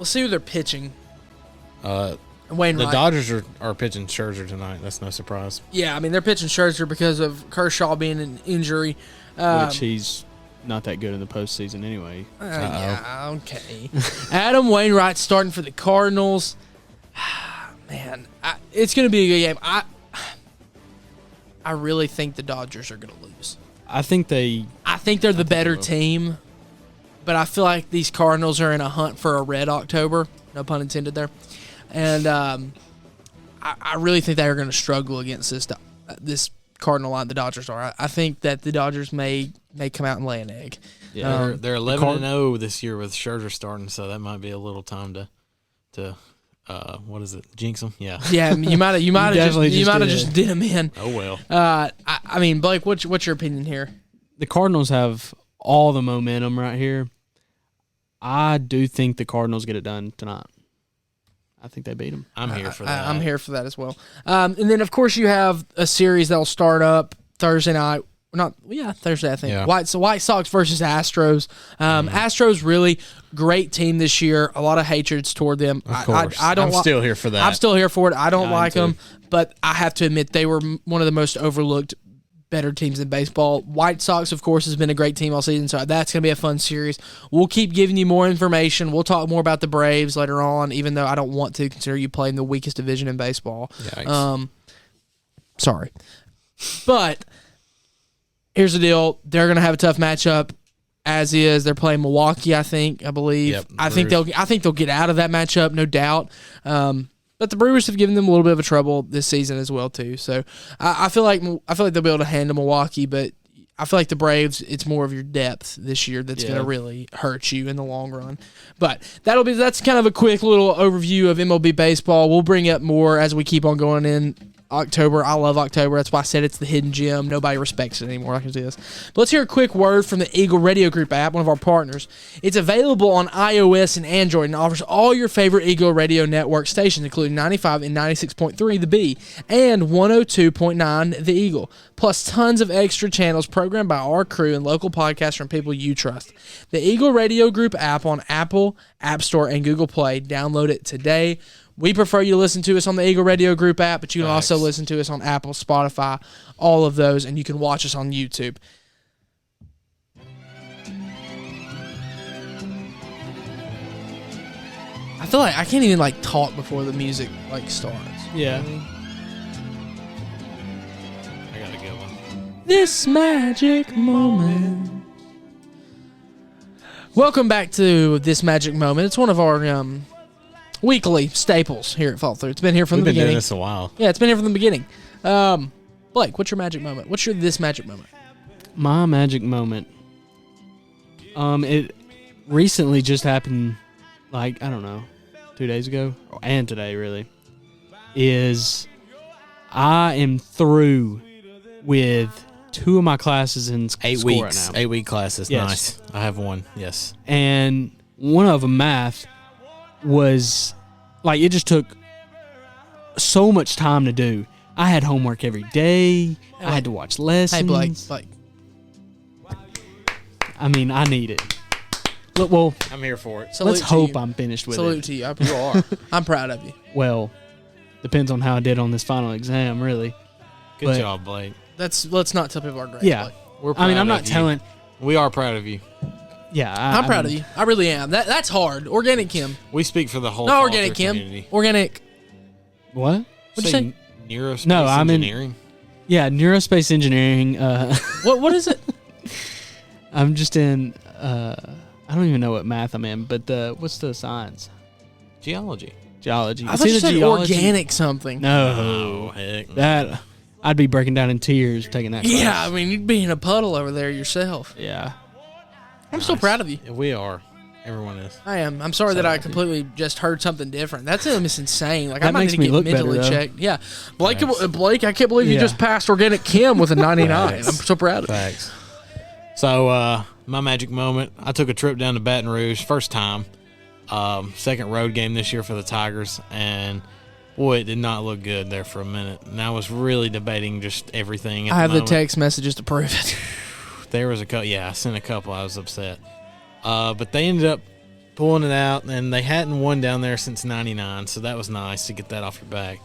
see who they're pitching. Wainwright. The Dodgers are pitching Scherzer tonight. That's no surprise. Yeah, I mean, they're pitching Scherzer because of Kershaw being an injury. Which he's not that good in the postseason anyway. Yeah, okay. Adam Wainwright starting for the Cardinals. Man, it's going to be a good game. I really think the Dodgers are going to lose. I think they're the better team, but I feel like these Cardinals are in a hunt for a red October. No pun intended there. And I really think they are going to struggle against this Cardinal line the Dodgers are. I think that the Dodgers may come out and lay an egg. Yeah, they're 11-0 this year with Scherzer starting, so that might be a little time to what is it? Jinx them? Yeah. Yeah, you might have just did them in. Oh well. I mean, Blake, what's your opinion here? The Cardinals have all the momentum right here. I do think the Cardinals get it done tonight. I think they beat them. I'm here for that. I'm here for that as well. And then, of course, you have a series that'll start up Thursday night. Thursday, I think. Yeah. So White Sox versus Astros. Astros, really great team this year. A lot of hatreds toward them. Of course. I'm still here for that. I'm still here for it. I don't like them, but I have to admit they were one of the most overlooked, better teams in baseball. White Sox, of course, has been a great team all season, so that's going to be a fun series. We'll keep giving you more information. We'll talk more about the Braves later on, even though I don't want to consider you playing the weakest division in baseball. Yikes. Sorry. But here's the deal. They're going to have a tough matchup, as is. They're playing Milwaukee, I believe. Yep, I think they'll get out of that matchup, no doubt. But the Brewers have given them a little bit of a trouble this season as well too. So I feel like they'll be able to handle Milwaukee, but I feel like the Braves, it's more of your depth this year that's going to really hurt you in the long run. But that's kind of a quick little overview of MLB baseball. We'll bring up more as we keep on going in October. I love October. That's why I said it's the hidden gem. Nobody respects it anymore. I can do this. But let's hear a quick word from the Eagle Radio Group app, one of our partners. It's available on iOS and Android and offers all your favorite Eagle Radio Network stations, including 95 and 96.3 The Bee and 102.9 The Eagle, plus tons of extra channels programmed by our crew and local podcasts from people you trust. The Eagle Radio Group app on Apple, App Store, and Google Play. Download it today. We prefer you to listen to us on the Eagle Radio Group app, but you can also listen to us on Apple, Spotify, all of those, and you can watch us on YouTube. I feel like I can't even talk before the music starts. Yeah. I got a good one. This magic moment. Welcome back to This Magic Moment. It's one of our weekly staples here at Follow Through. It's been here from the beginning. We've been doing this a while. Yeah, it's been here from the beginning. Blake, what's your magic moment? What's your This Magic Moment? My magic moment. It recently just happened, I don't know, 2 days ago, and today really, is I am through with 2 of my classes in 8 school weeks. right now. 8-week classes. Yes. Nice. I have one. Yes. And one of them, math, was it just took so much time to do. I had homework every day. I had to watch lessons. Hey, Blake. I mean, I need it. Look, well, I'm here for it. let's hope I'm finished with Salute it. to you. You are. I'm proud of you. Well, depends on how I did on this final exam, really. Good job, Blake. Let's not tell people our grades. Yeah. Blake. We're proud I'm not of you. telling. We are proud of you. Yeah, I'm proud of you. I really am. That's hard. Organic Kim. We speak for the whole No, Follow organic Through Kim. community. Organic. What? What'd you say? Neurospace No, I'm in- engineering. Yeah, neurospace engineering. What is it? I'm just in. I don't even know what math I'm in, but what's the science? Geology. Geology. I It's thought you either said geology- organic something. No, Oh, heck. that I'd be breaking down in tears taking that. Yeah, class. I mean, you'd be in a puddle over there yourself. Yeah. I'm so proud of you. Yeah, we are. Everyone is. I am. I'm sorry that I completely just heard something different. That's almost insane. I That might makes need to me get look better, mentally though. checked. Yeah, Blake, Thanks. I can't believe you Yeah. just passed Organic Kim with a 99. I'm Thanks. so proud of you. Facts. So, my magic moment, I took a trip down to Baton Rouge, first time. Second road game this year for the Tigers, and boy, it did not look good there for a minute. And I was really debating just everything. At I have the moment. text messages to prove it. There was a couple. Yeah, I sent a couple. I was upset. But they ended up pulling it out, and they hadn't won down there since '99, so that was nice to get that off your back.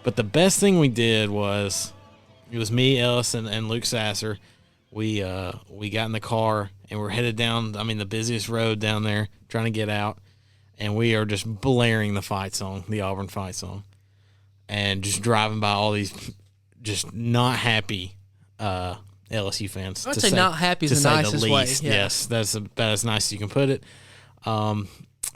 But the best thing we did was, it was me, Ellis, and Luke Sasser. We got in the car, and we're headed down, the busiest road down there, trying to get out, and we are just blaring the fight song, the Auburn fight song, and just driving by all these just not happy LSU fans. I would say not happy is to the say nicest way. Yeah. Yes, that's about as nice as you can put it.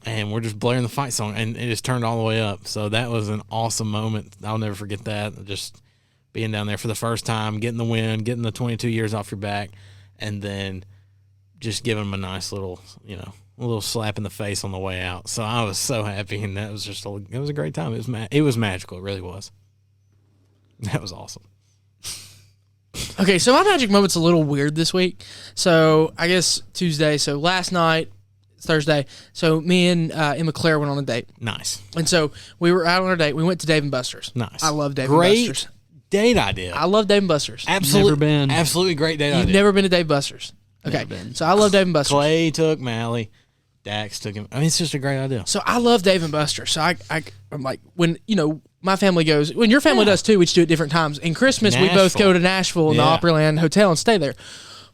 And we're just blaring the fight song, and it just turned all the way up. So that was an awesome moment. I'll never forget that. Just being down there for the first time, getting the win, getting the 22 years off your back, and then just giving them a nice little, a little slap in the face on the way out. So I was so happy, and that was just it was a great time. It was magical. It really was. That was awesome. Okay, so my magic moment's a little weird this week. So I guess Tuesday. So last night, Thursday. So me and Emma Claire went on a date, Nice. and so we were out on our date. We went to Dave and Buster's. Nice. I love Dave Great and Buster's. date idea. I love Dave and Buster's. Never been. Absolutely great date You've idea. never been to Dave and Buster's. Okay, Never been. so I love Dave and Buster's. Clay took Mally. Dax took him. It's just a great idea. So I love Dave and Buster's. So I'm like, when my family goes, when your family does too, we just do it different times. In Christmas, we both go to Nashville in the Yeah. Opryland Hotel and stay there.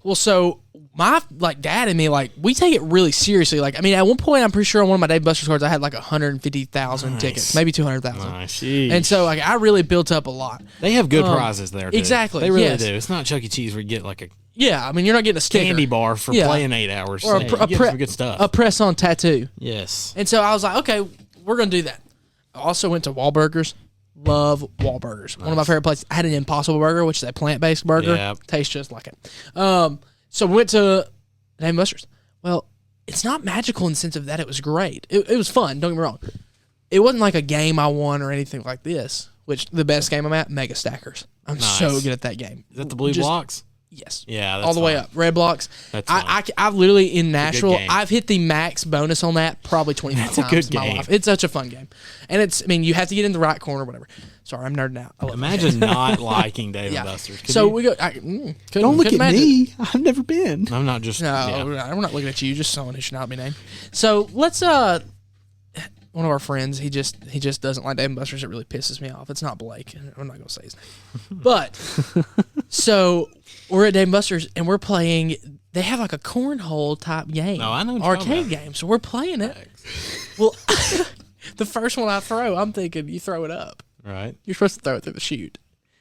Well, so my dad and me, we take it really seriously. At one point, I'm pretty sure on one of my Dave and Buster's cards, I had 150,000 Nice. tickets, maybe 200,000. Nice. And so I really built up a lot. They have good prizes there, too. exactly, They really yes. do. It's not Chuck E. Cheese where you get a Yeah, I mean, you're not getting a sticker. candy bar for Yeah. playing 8 hours. Or You get some good stuff. a press-on tattoo. Yes. And so I was like, okay, we're going to do that. I also went to Wahlburgers. Love Wahlburgers. Nice. One of my favorite places. I had an Impossible Burger, which is a plant-based burger. Yep. Tastes just like it. So we went to Dave & Buster's. Well, it's not magical in the sense of that it was great. It was fun, don't get me wrong. It wasn't like a game I won or anything like this, which the best game I'm at, Mega Stackers. I'm so good at that game. Is that the blue blocks? Yes. Yeah, that's all the way up. Red blocks. That's I've literally, in Nashville, I've hit the max bonus on that probably 25 times in my life. It's such a fun game. And you have to get in the right corner or whatever. Sorry, I'm nerding out. Imagine not liking Dave & Buster's. We go. Don't look at me. I've never been. I'm not just. No, we're not looking at you. Just someone who should not be named. So let's. One of our friends, he just doesn't like Dave & Buster's. It really pisses me off. It's not Blake. I'm not gonna say his name. But so we're at Dave & Buster's and we're playing. They have like a cornhole type game. No, I know. Arcade game. So we're playing it. Well, the first one I throw, I'm thinking you throw it up. Right. You're supposed to throw it through the chute.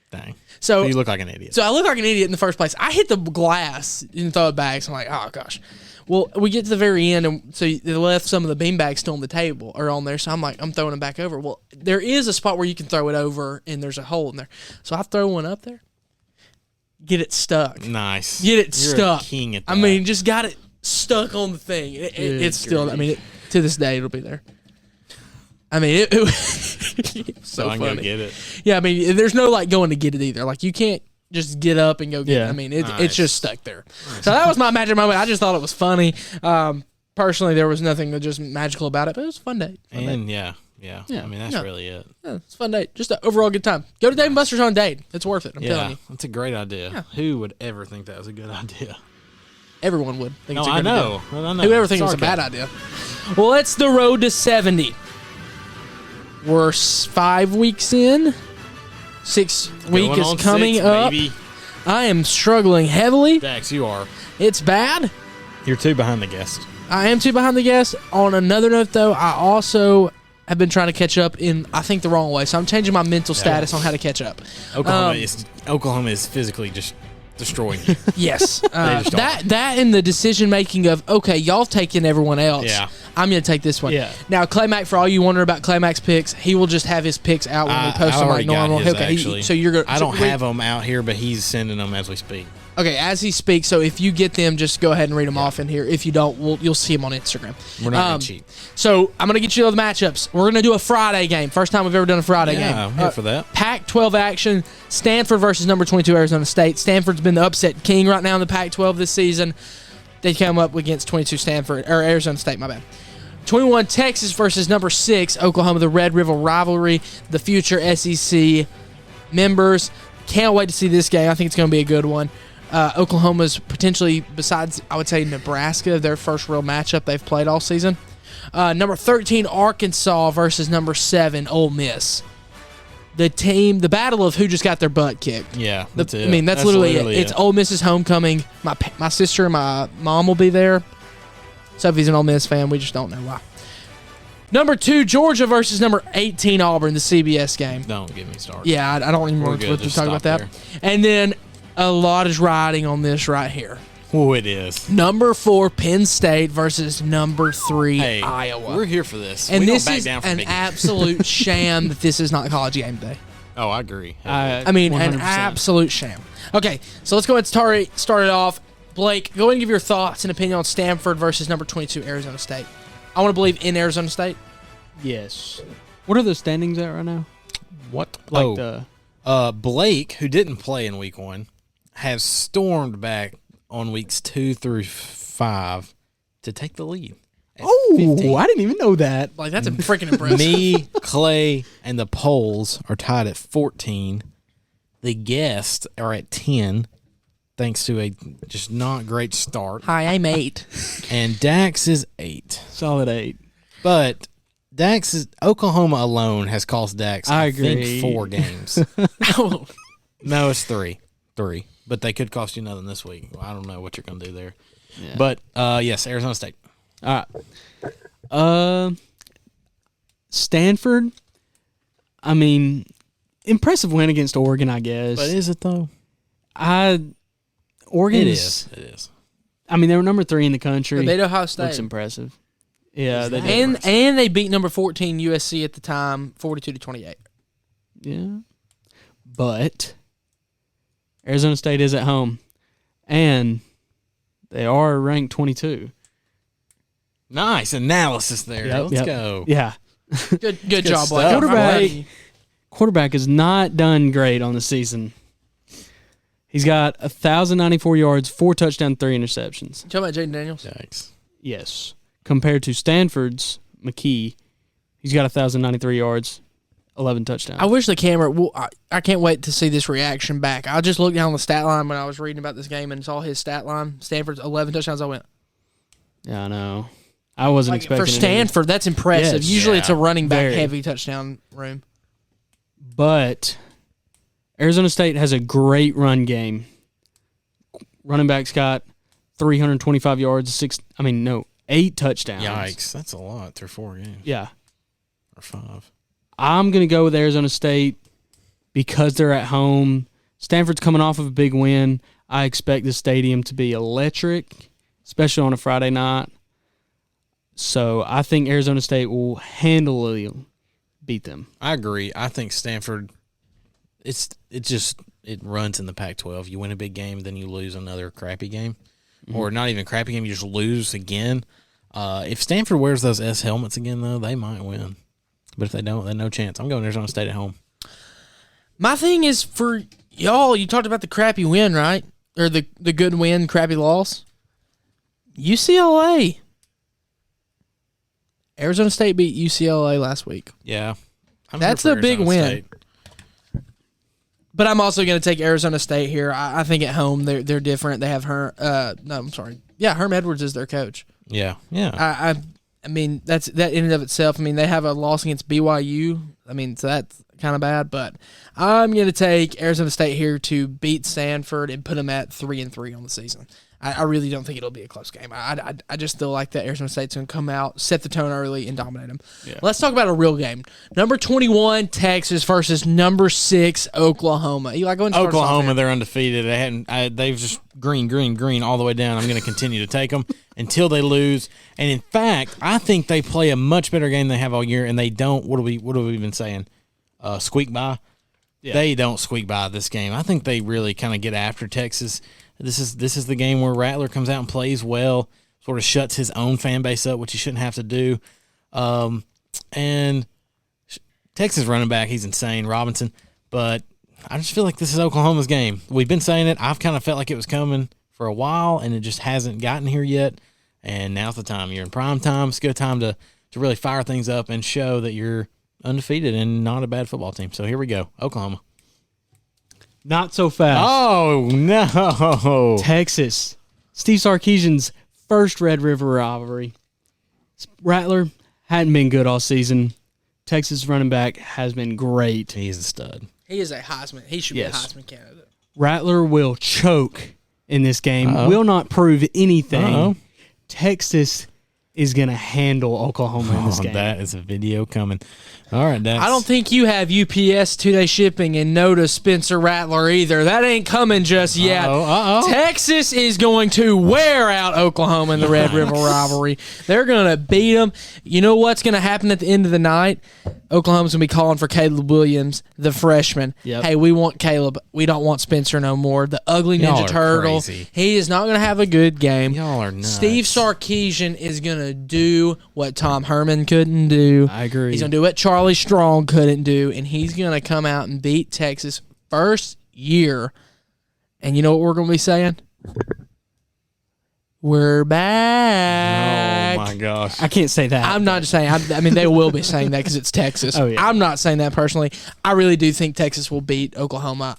Dang. So you look like an idiot. So I look like an idiot in the first place. I hit the glass and throw it back. So I'm like, oh gosh. Well, we get to the very end, and so they left some of the beanbags still on the table or on there. So I'm like, I'm throwing them back over. Well, there is a spot where you can throw it over, and there's a hole in there. So I throw one up there, get it stuck. Nice. Get it You're stuck. A king at that. I mean, just got it stuck on the thing. It's still. I mean, to this day, it'll be there. I mean, it so I'm funny. gonna get it. Yeah, I mean, there's no like going to get it either. Like you can't just get up and go get it. I mean, it's just stuck there. So that was my magic moment. I just thought it was funny. Personally, there was nothing just magical about it, but it was a fun day. Yeah. I mean, that's really it. Yeah, it's a fun day. Just an overall good time. Go to Dave & Buster's on a date. It's worth it. I'm telling you. That's a great idea. Yeah. Who would ever think that was a good idea? Everyone would think it's a good idea. I know. Whoever thinks it's a bad idea. Well, it's the road to 70. We're 5 weeks in. 6th week is coming up. Baby. I am struggling heavily. Dax, you are. It's bad. You're 2 behind the guest. I am 2 behind the guest. On another note, though, I also have been trying to catch up in, I think, the wrong way. So I'm changing my mental status on how to catch up. Oklahoma is physically just destroying you. Yes. That and the decision making of, okay, y'all taking everyone else. Yeah. I'm going to take this one. Yeah. Now, Clay Mack, for all you wonder about Clay Mack's picks, he will just have his picks out when we post them like normal. So you're going. I don't have them out here, but he's sending them as we speak. Okay, as he speaks. So if you get them, just go ahead and read them off in here. If you don't, you'll see them on Instagram. We're not going to cheat. So I'm going to get you all the matchups. We're going to do a Friday game. First time we've ever done a Friday game. Yeah, I'm here for that. Pac-12 action. Stanford versus number 22 Arizona State. Stanford's been the upset king right now in the Pac-12 this season. They come up against 22 Arizona State. My bad. 21 Texas versus number 6 Oklahoma. The Red River rivalry. The future SEC members. Can't wait to see this game. I think it's going to be a good one. Oklahoma's potentially, besides, I would say, Nebraska, their first real matchup they've played all season. Number 13, Arkansas versus number 7, Ole Miss. The battle of who just got their butt kicked. Yeah, that's it. I mean, that's literally it. It's Ole Miss's homecoming. My sister and my mom will be there. Sophie's an Ole Miss fan. We just don't know why. Number 2, Georgia versus number 18, Auburn, the CBS game. Don't get me started. Yeah, I don't even want to talk about that. And then a lot is riding on this right here. Oh, it is. Number 4, Penn State versus number 3, Iowa. We're here for this. And this is an absolute sham that this is not college game day. Oh, I agree. I mean, 100%. An absolute sham. Okay, so let's go ahead and start it off. Blake, go ahead and give your thoughts and opinion on Stanford versus number 22, Arizona State. I want to believe in Arizona State. Yes. What are the standings at right now? What? Blake, who didn't play in week 1, has stormed back on weeks 2 through 5 to take the lead. Oh, 15. I didn't even know that. Like, that's freaking impressive. Me, Clay, and the Poles are tied at 14. The guests are at 10, thanks to a just not great start. Hi, I'm 8. And Dax is 8. Solid 8. But Oklahoma alone has cost Dax, I think, 4 games. No, it's 3. But they could cost you nothing this week. I don't know what you're going to do there. Yeah. But, yes, Arizona State. All right. Stanford, I mean, impressive win against Oregon, I guess. But is it, though? Oregon It is. I mean, they were number 3 in the country. They beat Ohio State. Looks impressive. Yeah, and they beat number 14 USC at the time, 42-28. Yeah. But Arizona State is at home, and they are ranked 22. Nice analysis there. Yep, Let's go. Yeah. Good job, stuff. Blake. Quarterback is not done great on the season. He's got 1,094 yards, 4 touchdowns, 3 interceptions. You talking about Jaden Daniels? Yikes. Yes. Compared to Stanford's McKee, he's got 1,093 yards, 11 touchdowns. I wish the camera. Well, I can't wait to see this reaction back. I just looked down the stat line when I was reading about this game and saw his stat line. Stanford's 11 touchdowns. I went. Yeah, I know. I wasn't expecting for Stanford. That's impressive. Yes. Usually it's a running back Very. heavy touchdown room. But Arizona State has a great run game. Running back's got 325 yards, 8 touchdowns. Yikes. That's a lot through 4 games. Yeah. Or 5. I'm going to go with Arizona State because they're at home. Stanford's coming off of a big win. I expect the stadium to be electric, especially on a Friday night. So I think Arizona State will handily beat them. I agree. I think Stanford, it runs in the Pac-12. You win a big game, then you lose another crappy game. Or not even a crappy game, you just lose again. If Stanford wears those S helmets again, though, they might win. But if they don't, then no chance. I'm going Arizona State at home. My thing is for y'all, you talked about the crappy win, right? Or the good win, crappy loss. UCLA. Arizona State beat UCLA last week. Yeah. That's a big win. But I'm also going to take Arizona State here. I think at home they're different. They have Herm Edwards is their coach. Yeah, yeah. I mean that in and of itself. I mean they have a loss against BYU. I mean so that's kind of bad. But I'm going to take Arizona State here to beat Stanford and put them at 3-3 on the season. I really don't think it'll be a close game. I just feel like that Arizona State's going to come out, set the tone early, and dominate them. Yeah. Let's talk about a real game. Number 21, Texas versus number 6, Oklahoma. Eli, go ahead and Oklahoma, they're undefeated. They've just green all the way down. I'm going to continue to take them until they lose. And in fact, I think they play a much better game than they have all year, and they don't. What have we been saying? Squeak by. Yeah. They don't squeak by this game. I think they really kind of get after Texas. This is the game where Rattler comes out and plays well, sort of shuts his own fan base up, which he shouldn't have to do. And Texas running back, he's insane, Robinson. But I just feel like this is Oklahoma's game. We've been saying it. I've kind of felt like it was coming for a while, and it just hasn't gotten here yet. And now's the time. You're in prime time. It's a good time to really fire things up and show that you're undefeated and not a bad football team. So here we go, Oklahoma. Not so fast. Oh, no. Texas. Steve Sarkisian's first Red River rivalry. Rattler hadn't been good all season. Texas running back has been great. He's a stud. He is a Heisman. He should be a Heisman candidate. Rattler will choke in this game. Will not prove anything. Texas is going to handle Oklahoma in this game. That is a video coming. All right, I don't think you have UPS 2-day shipping and no to Spencer Rattler either. That ain't coming just yet. Texas is going to wear out Oklahoma in the Red River rivalry. They're going to beat them. You know what's going to happen at the end of the night? Oklahoma's going to be calling for Caleb Williams, the freshman. Yep. Hey, we want Caleb. We don't want Spencer no more. The ugly Ninja Turtle. Crazy. He is not going to have a good game. Y'all are nuts. Steve Sarkisian is going to do what Tom Herman couldn't do. I agree. He's going to do what Charlie Strong couldn't do, and he's going to come out and beat Texas first year. And you know what we're going to be saying? We're back. Oh, my gosh. I can't say that. I'm not just saying. I mean, they will be saying that because it's Texas. Oh, yeah. I'm not saying that personally. I really do think Texas will beat Oklahoma.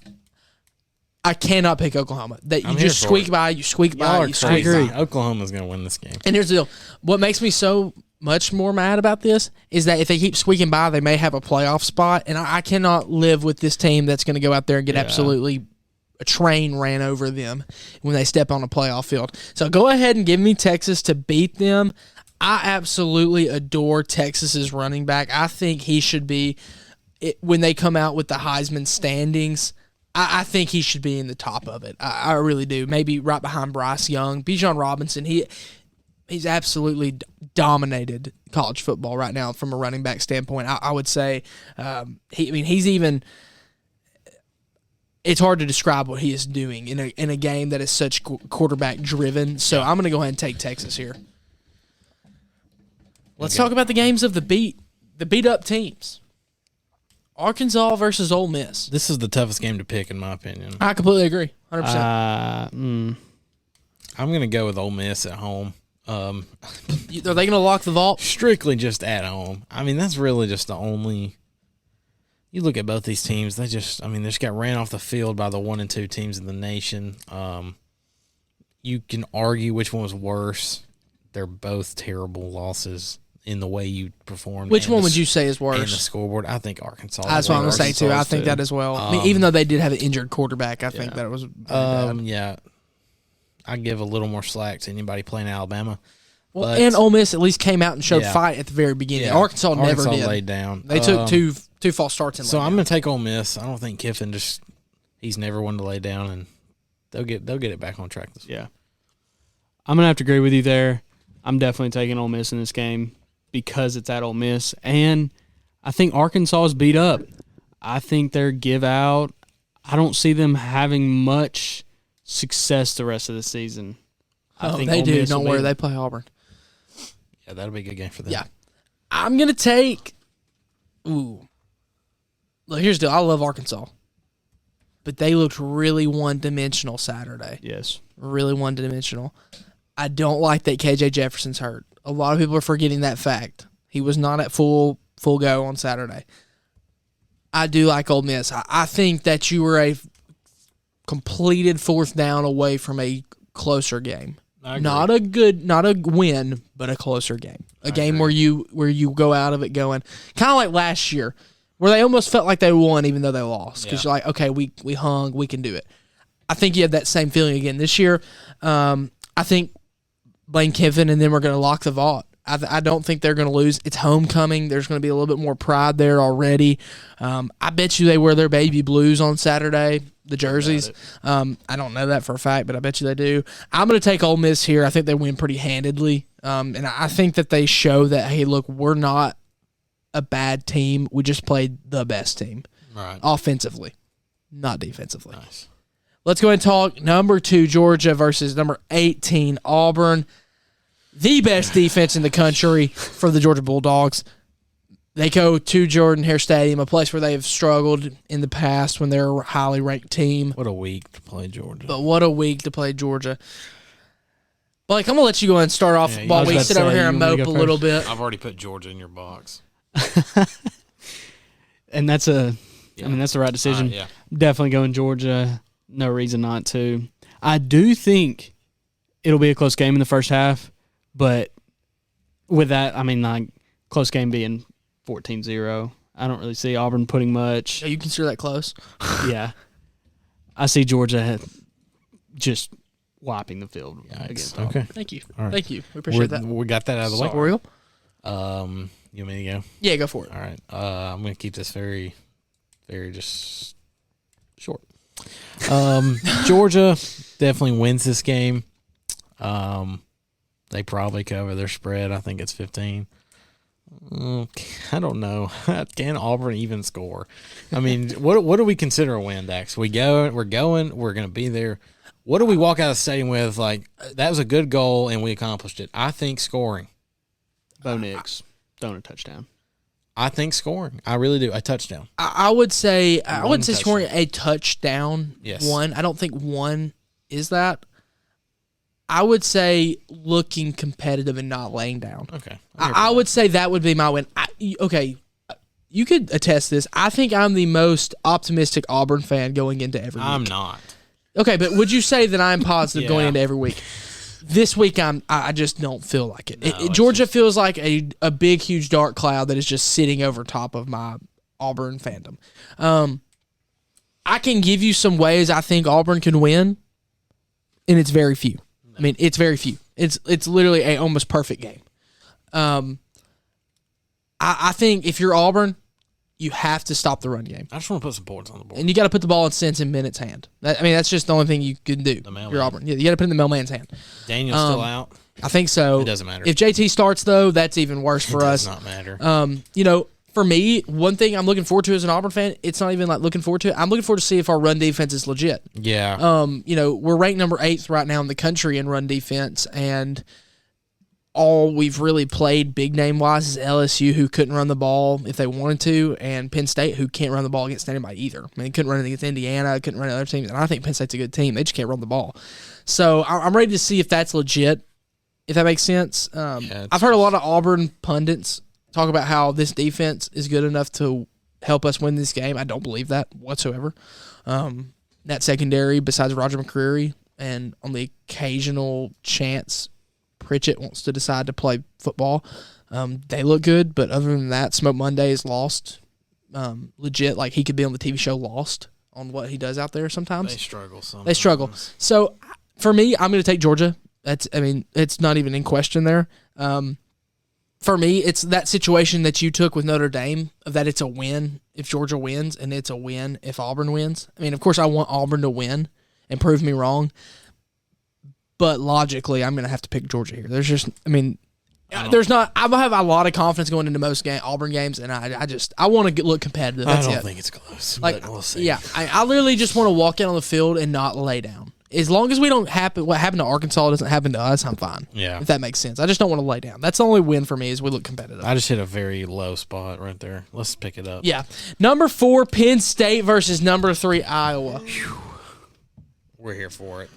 I cannot pick Oklahoma. That you just squeak by, you squeak by, you squeak by. Oklahoma's going to win this game. And here's the deal. What makes me so much more mad about this is that if they keep squeaking by, they may have a playoff spot, and I cannot live with this team that's going to go out there and get absolutely a train ran over them when they step on a playoff field. So go ahead and give me Texas to beat them. I absolutely adore Texas's running back. I think he should be, when they come out with the Heisman standings, I think he should be in the top of it. I really do. Maybe right behind Bryce Young. Bijan Robinson, he's absolutely dominated college football right now from a running back standpoint. I would say he's even. It's hard to describe what he is doing in a game that is such quarterback driven. So I'm going to go ahead and take Texas here. Let's talk about the games of the beat up teams. Arkansas versus Ole Miss. This is the toughest game to pick, in my opinion. I completely agree. 100%. I'm going to go with Ole Miss at home. Are they going to lock the vault? Strictly just at home. I mean, that's really just the only. You look at both these teams, they just got ran off the field by the 1 and 2 teams in the nation. You can argue which one was worse. They're both terrible losses in the way you performed. Which one would you say is worse? And the scoreboard, I think Arkansas. That's what I'm going to say too. I think that as well. I mean, even though they did have an injured quarterback, I think that it was bad. Yeah. I give a little more slack to anybody playing Alabama. Well, and Ole Miss at least came out and showed fight at the very beginning. Yeah. Arkansas never did. Laid down. They took two false starts. So I'm going to take Ole Miss. I don't think Kiffin he's never one to lay down, and they'll get it back on track this week. Yeah. I'm going to have to agree with you there. I'm definitely taking Ole Miss in this game because it's at Ole Miss, and I think Arkansas is beat up. I think they're give out. I don't see them having much success the rest of the season. I think they Ole do. Miss Don't worry, they play Auburn. Yeah, that'll be a good game for them. Yeah. I'm going to take look, here's the deal. I love Arkansas. But they looked really one-dimensional Saturday. Yes. Really one-dimensional. I don't like that KJ Jefferson's hurt. A lot of people are forgetting that fact. He was not at full go on Saturday. I do like Ole Miss. I think that you were a completed fourth down away from a closer game. Not a win, but a closer game. A game where you go out of it going kind of like last year, where they almost felt like they won even though they lost. Because you're like, okay, we hung, we can do it. I think you have that same feeling again this year. I think Lane Kiffin and them are going to lock the vault. I don't think they're going to lose. It's homecoming. There's going to be a little bit more pride there already. I bet you they wear their baby blues on Saturday, the jerseys. I don't know that for a fact, but I bet you they do. I'm going to take Ole Miss here. I think they win pretty handedly. And I think that they show that, hey, look, we're not a bad team. We just played the best team offensively, not defensively. Nice. Let's go ahead and talk number 2, Georgia versus number 18, Auburn. The best defense in the country for the Georgia Bulldogs. They go to Jordan-Hare Stadium, a place where they have struggled in the past when they're a highly ranked team. What a week to play Georgia. But what a week to play Georgia. Blake, I'm going to let you go ahead and start off while we sit over here and mope a little bit. I've already put Georgia in your box. And that's that's the right decision. Definitely going Georgia. No reason not to. I do think it'll be a close game in the first half. But with that, close game being 14-0, I don't really see Auburn putting much. You consider that close? Yeah. I see Georgia just wiping the field against Auburn. Okay. Thank you. All right. Thank you. We appreciate that. We got that out of the way. For real? You want me to go? Yeah, go for it. All right. I'm going to keep this very, very just short. Georgia definitely wins this game. They probably cover their spread. I think it's 15. I don't know. Can Auburn even score? I mean, what do we consider a win, Dax? We're going to be there. What do we walk out of the stadium with? Like, that was a good goal, and we accomplished it. I think scoring. Bo Nix throwing a touchdown. I think scoring. I really do. A touchdown. I would say scoring a touchdown. Yes. One. I don't think one is that. I would say looking competitive and not laying down. Okay. I would say that would be my win. Okay, you could attest this. I think I'm the most optimistic Auburn fan going into every week. I'm not. Okay, but would you say that I'm positive going into every week? This week, I just don't feel like it. No, Georgia feels like a big, huge dark cloud that is just sitting over top of my Auburn fandom. I can give you some ways I think Auburn can win, and it's very few. I mean, it's very few. It's literally a almost perfect game. I think if you're Auburn, you have to stop the run game. I just want to put some points on the board. And you got to put the ball in Sense and Bennett's hand. That's just the only thing you can do. The mailman. You're Auburn. Yeah, you got to put it in the mailman's hand. Daniel's still out. I think so. It doesn't matter. If JT starts, though, that's even worse for us. It does not matter. For me, one thing I'm looking forward to as an Auburn fan, it's not even like looking forward to it. I'm looking forward to see if our run defense is legit. Yeah. We're ranked number 8th right now in the country in run defense, and all we've really played big name wise is LSU, who couldn't run the ball if they wanted to, and Penn State, who can't run the ball against anybody either. I mean, they couldn't run it against Indiana, couldn't run other teams, and I think Penn State's a good team. They just can't run the ball. So I'm ready to see if that's legit, if that makes sense. I've heard a lot of Auburn pundits talk about how this defense is good enough to help us win this game. I don't believe that whatsoever. That secondary, besides Roger McCreary, and on the occasional chance Pritchett wants to decide to play football, they look good. But other than that, Smoke Monday is Lost. Legit, like he could be on the TV show Lost on what he does out there sometimes. They struggle. So for me, I'm going to take Georgia. It's not even in question there. For me, it's that situation that you took with Notre Dame, of that it's a win if Georgia wins, and it's a win if Auburn wins. I mean, of course, I want Auburn to win and prove me wrong, but logically, I'm going to have to pick Georgia here. There's not. I have a lot of confidence going into most Auburn games, and I want to look competitive. That's I don't think it's close. But we'll see. Yeah, I literally just want to walk out on the field and not lay down. As long as we don't what happened to Arkansas doesn't happen to us, I'm fine. Yeah. If that makes sense. I just don't want to lay down. That's the only win for me is we look competitive. I just hit a very low spot right there. Let's pick it up. Yeah. Number 4, Penn State versus number 3, Iowa. We're here for it.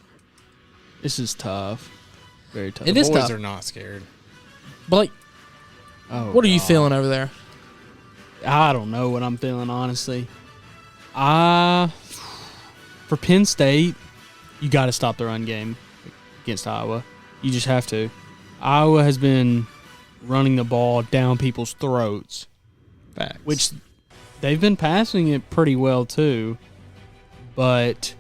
This is tough. Very tough. It is Boys tough. are not scared. Blake, what are you feeling over there? I don't know what I'm feeling, honestly. For Penn State, you got to stop the run game against Iowa. You just have to. Iowa has been running the ball down people's throats. Facts. Which they've been passing it pretty well too. But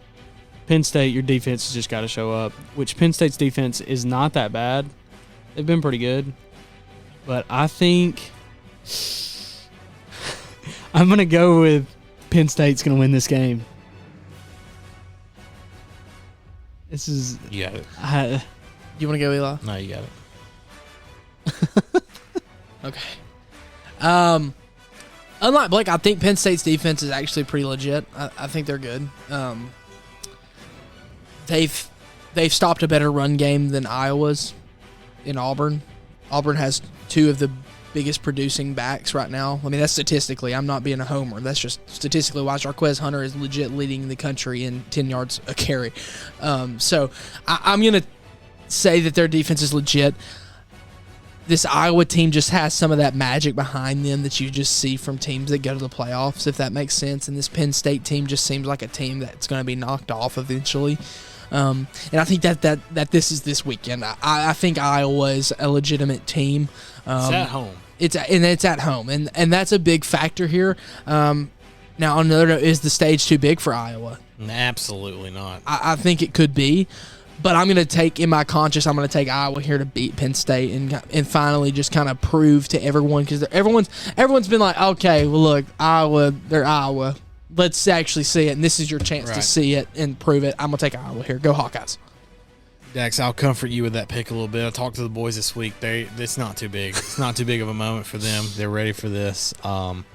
Penn State, your defense has just got to show up. Which Penn State's defense is not that bad. They've been pretty good. But I think I'm going to go with Penn State's going to win this game. This is... You got it. You want to go, Eli? No, you got it. Okay. Unlike Blake, I think Penn State's defense is actually pretty legit. I think they're good. They've stopped a better run game than Iowa's in Auburn. Auburn has 2 of the biggest producing backs right now. I mean, that's statistically. I'm not being a homer. That's just statistically wise. Jarquez Hunter is legit leading the country in 10 yards a carry. So I'm going to say that their defense is legit. This Iowa team just has some of that magic behind them that you just see from teams that go to the playoffs, if that makes sense. And this Penn State team just seems like a team that's going to be knocked off eventually. And I think that this is this weekend. I think Iowa is a legitimate team. It's at home. It's at home, and that's a big factor here. Now, on another note, is the stage too big for Iowa? Absolutely not. I think it could be, but I'm going to take, in my conscience, I'm going to take Iowa here to beat Penn State and finally just kind of prove to everyone, because everyone's been like, okay, well, look, Iowa, they're Iowa. Let's actually see it, and this is your chance to see it and prove it. I'm going to take Iowa here. Go Hawkeyes. Dax, I'll comfort you with that pick a little bit. I talked to the boys this week. It's not too big. It's not too big of a moment for them. They're ready for this. Getting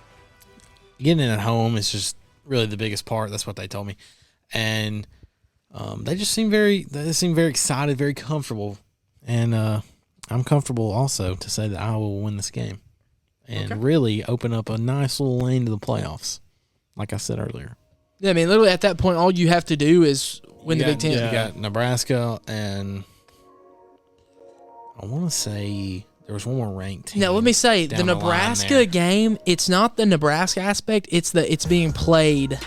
in at home is just really the biggest part. That's what they told me. And they seem very excited, very comfortable. And I'm comfortable also to say that Iowa will win this game and really open up a nice little lane to the playoffs, like I said earlier. Yeah, I mean, literally at that point, all you have to do is win the Big Ten. You got Nebraska, and I want to say there was one more ranked team. Now, let me say, the Nebraska game, it's not the Nebraska aspect, it's being played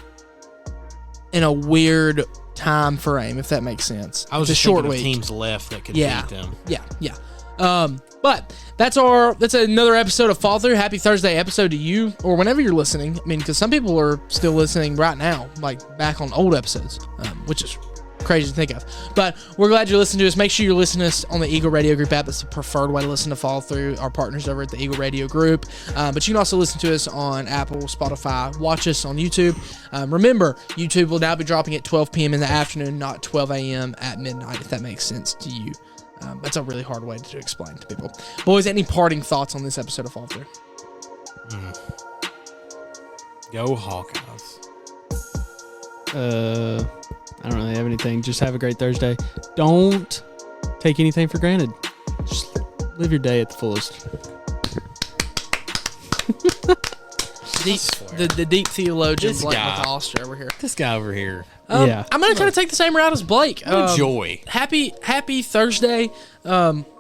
in a weird time frame, if that makes sense. I was just short week. Teams left that could beat them. Yeah. But that's another episode of Fall Through. Happy Thursday episode to you, or whenever you're listening. I mean, because some people are still listening right now, like back on old episodes, which is crazy to think of. But we're glad you're listening to us. Make sure you listen to us on the Eagle Radio Group app. That's the preferred way to listen to Fall Through. Our partners over at the Eagle Radio Group. But you can also listen to us on Apple, Spotify. Watch us on YouTube. Remember, YouTube will now be dropping at 12 p.m. in the afternoon, not 12 a.m. at midnight, if that makes sense to you. That's a really hard way to explain to people. Boys, any parting thoughts on this episode of Follow Through? Go Hawkeyes. I don't really have anything. Just have a great Thursday. Don't take anything for granted. Just live your day at the fullest. The deep theologian This Blake guy. McAllister over here. This guy over here. Yeah. I'm going to kind of take the same route as Blake. Enjoy. Happy Thursday.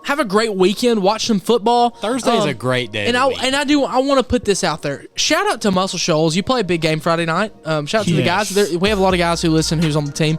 Have a great weekend. Watch some football. Thursday is a great day. And I want to put this out there. Shout out to Muscle Shoals. You play a big game Friday night. Shout out to the guys. We have a lot of guys who listen who's on the team.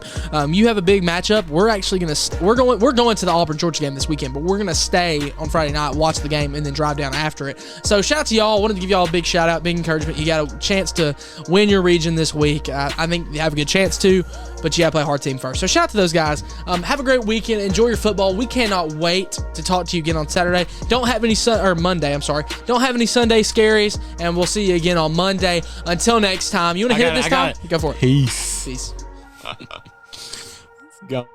You have a big matchup. We're actually we're going to the Auburn Georgia game this weekend, but we're gonna stay on Friday night, watch the game, and then drive down after it. So shout out to y'all. Wanted to give y'all a big shout out, big encouragement. You got a chance to win your region this week. I think you have a good chance to, but you got to play a hard team first. So shout out to those guys. Have a great weekend. Enjoy your football. We cannot wait to talk to you again on Saturday. Don't have any Monday. I'm sorry. Don't have any Sunday scaries, and we'll see you again on Monday. Until next time. You want to hit it this time? Go for it. Peace. Peace. Let's go.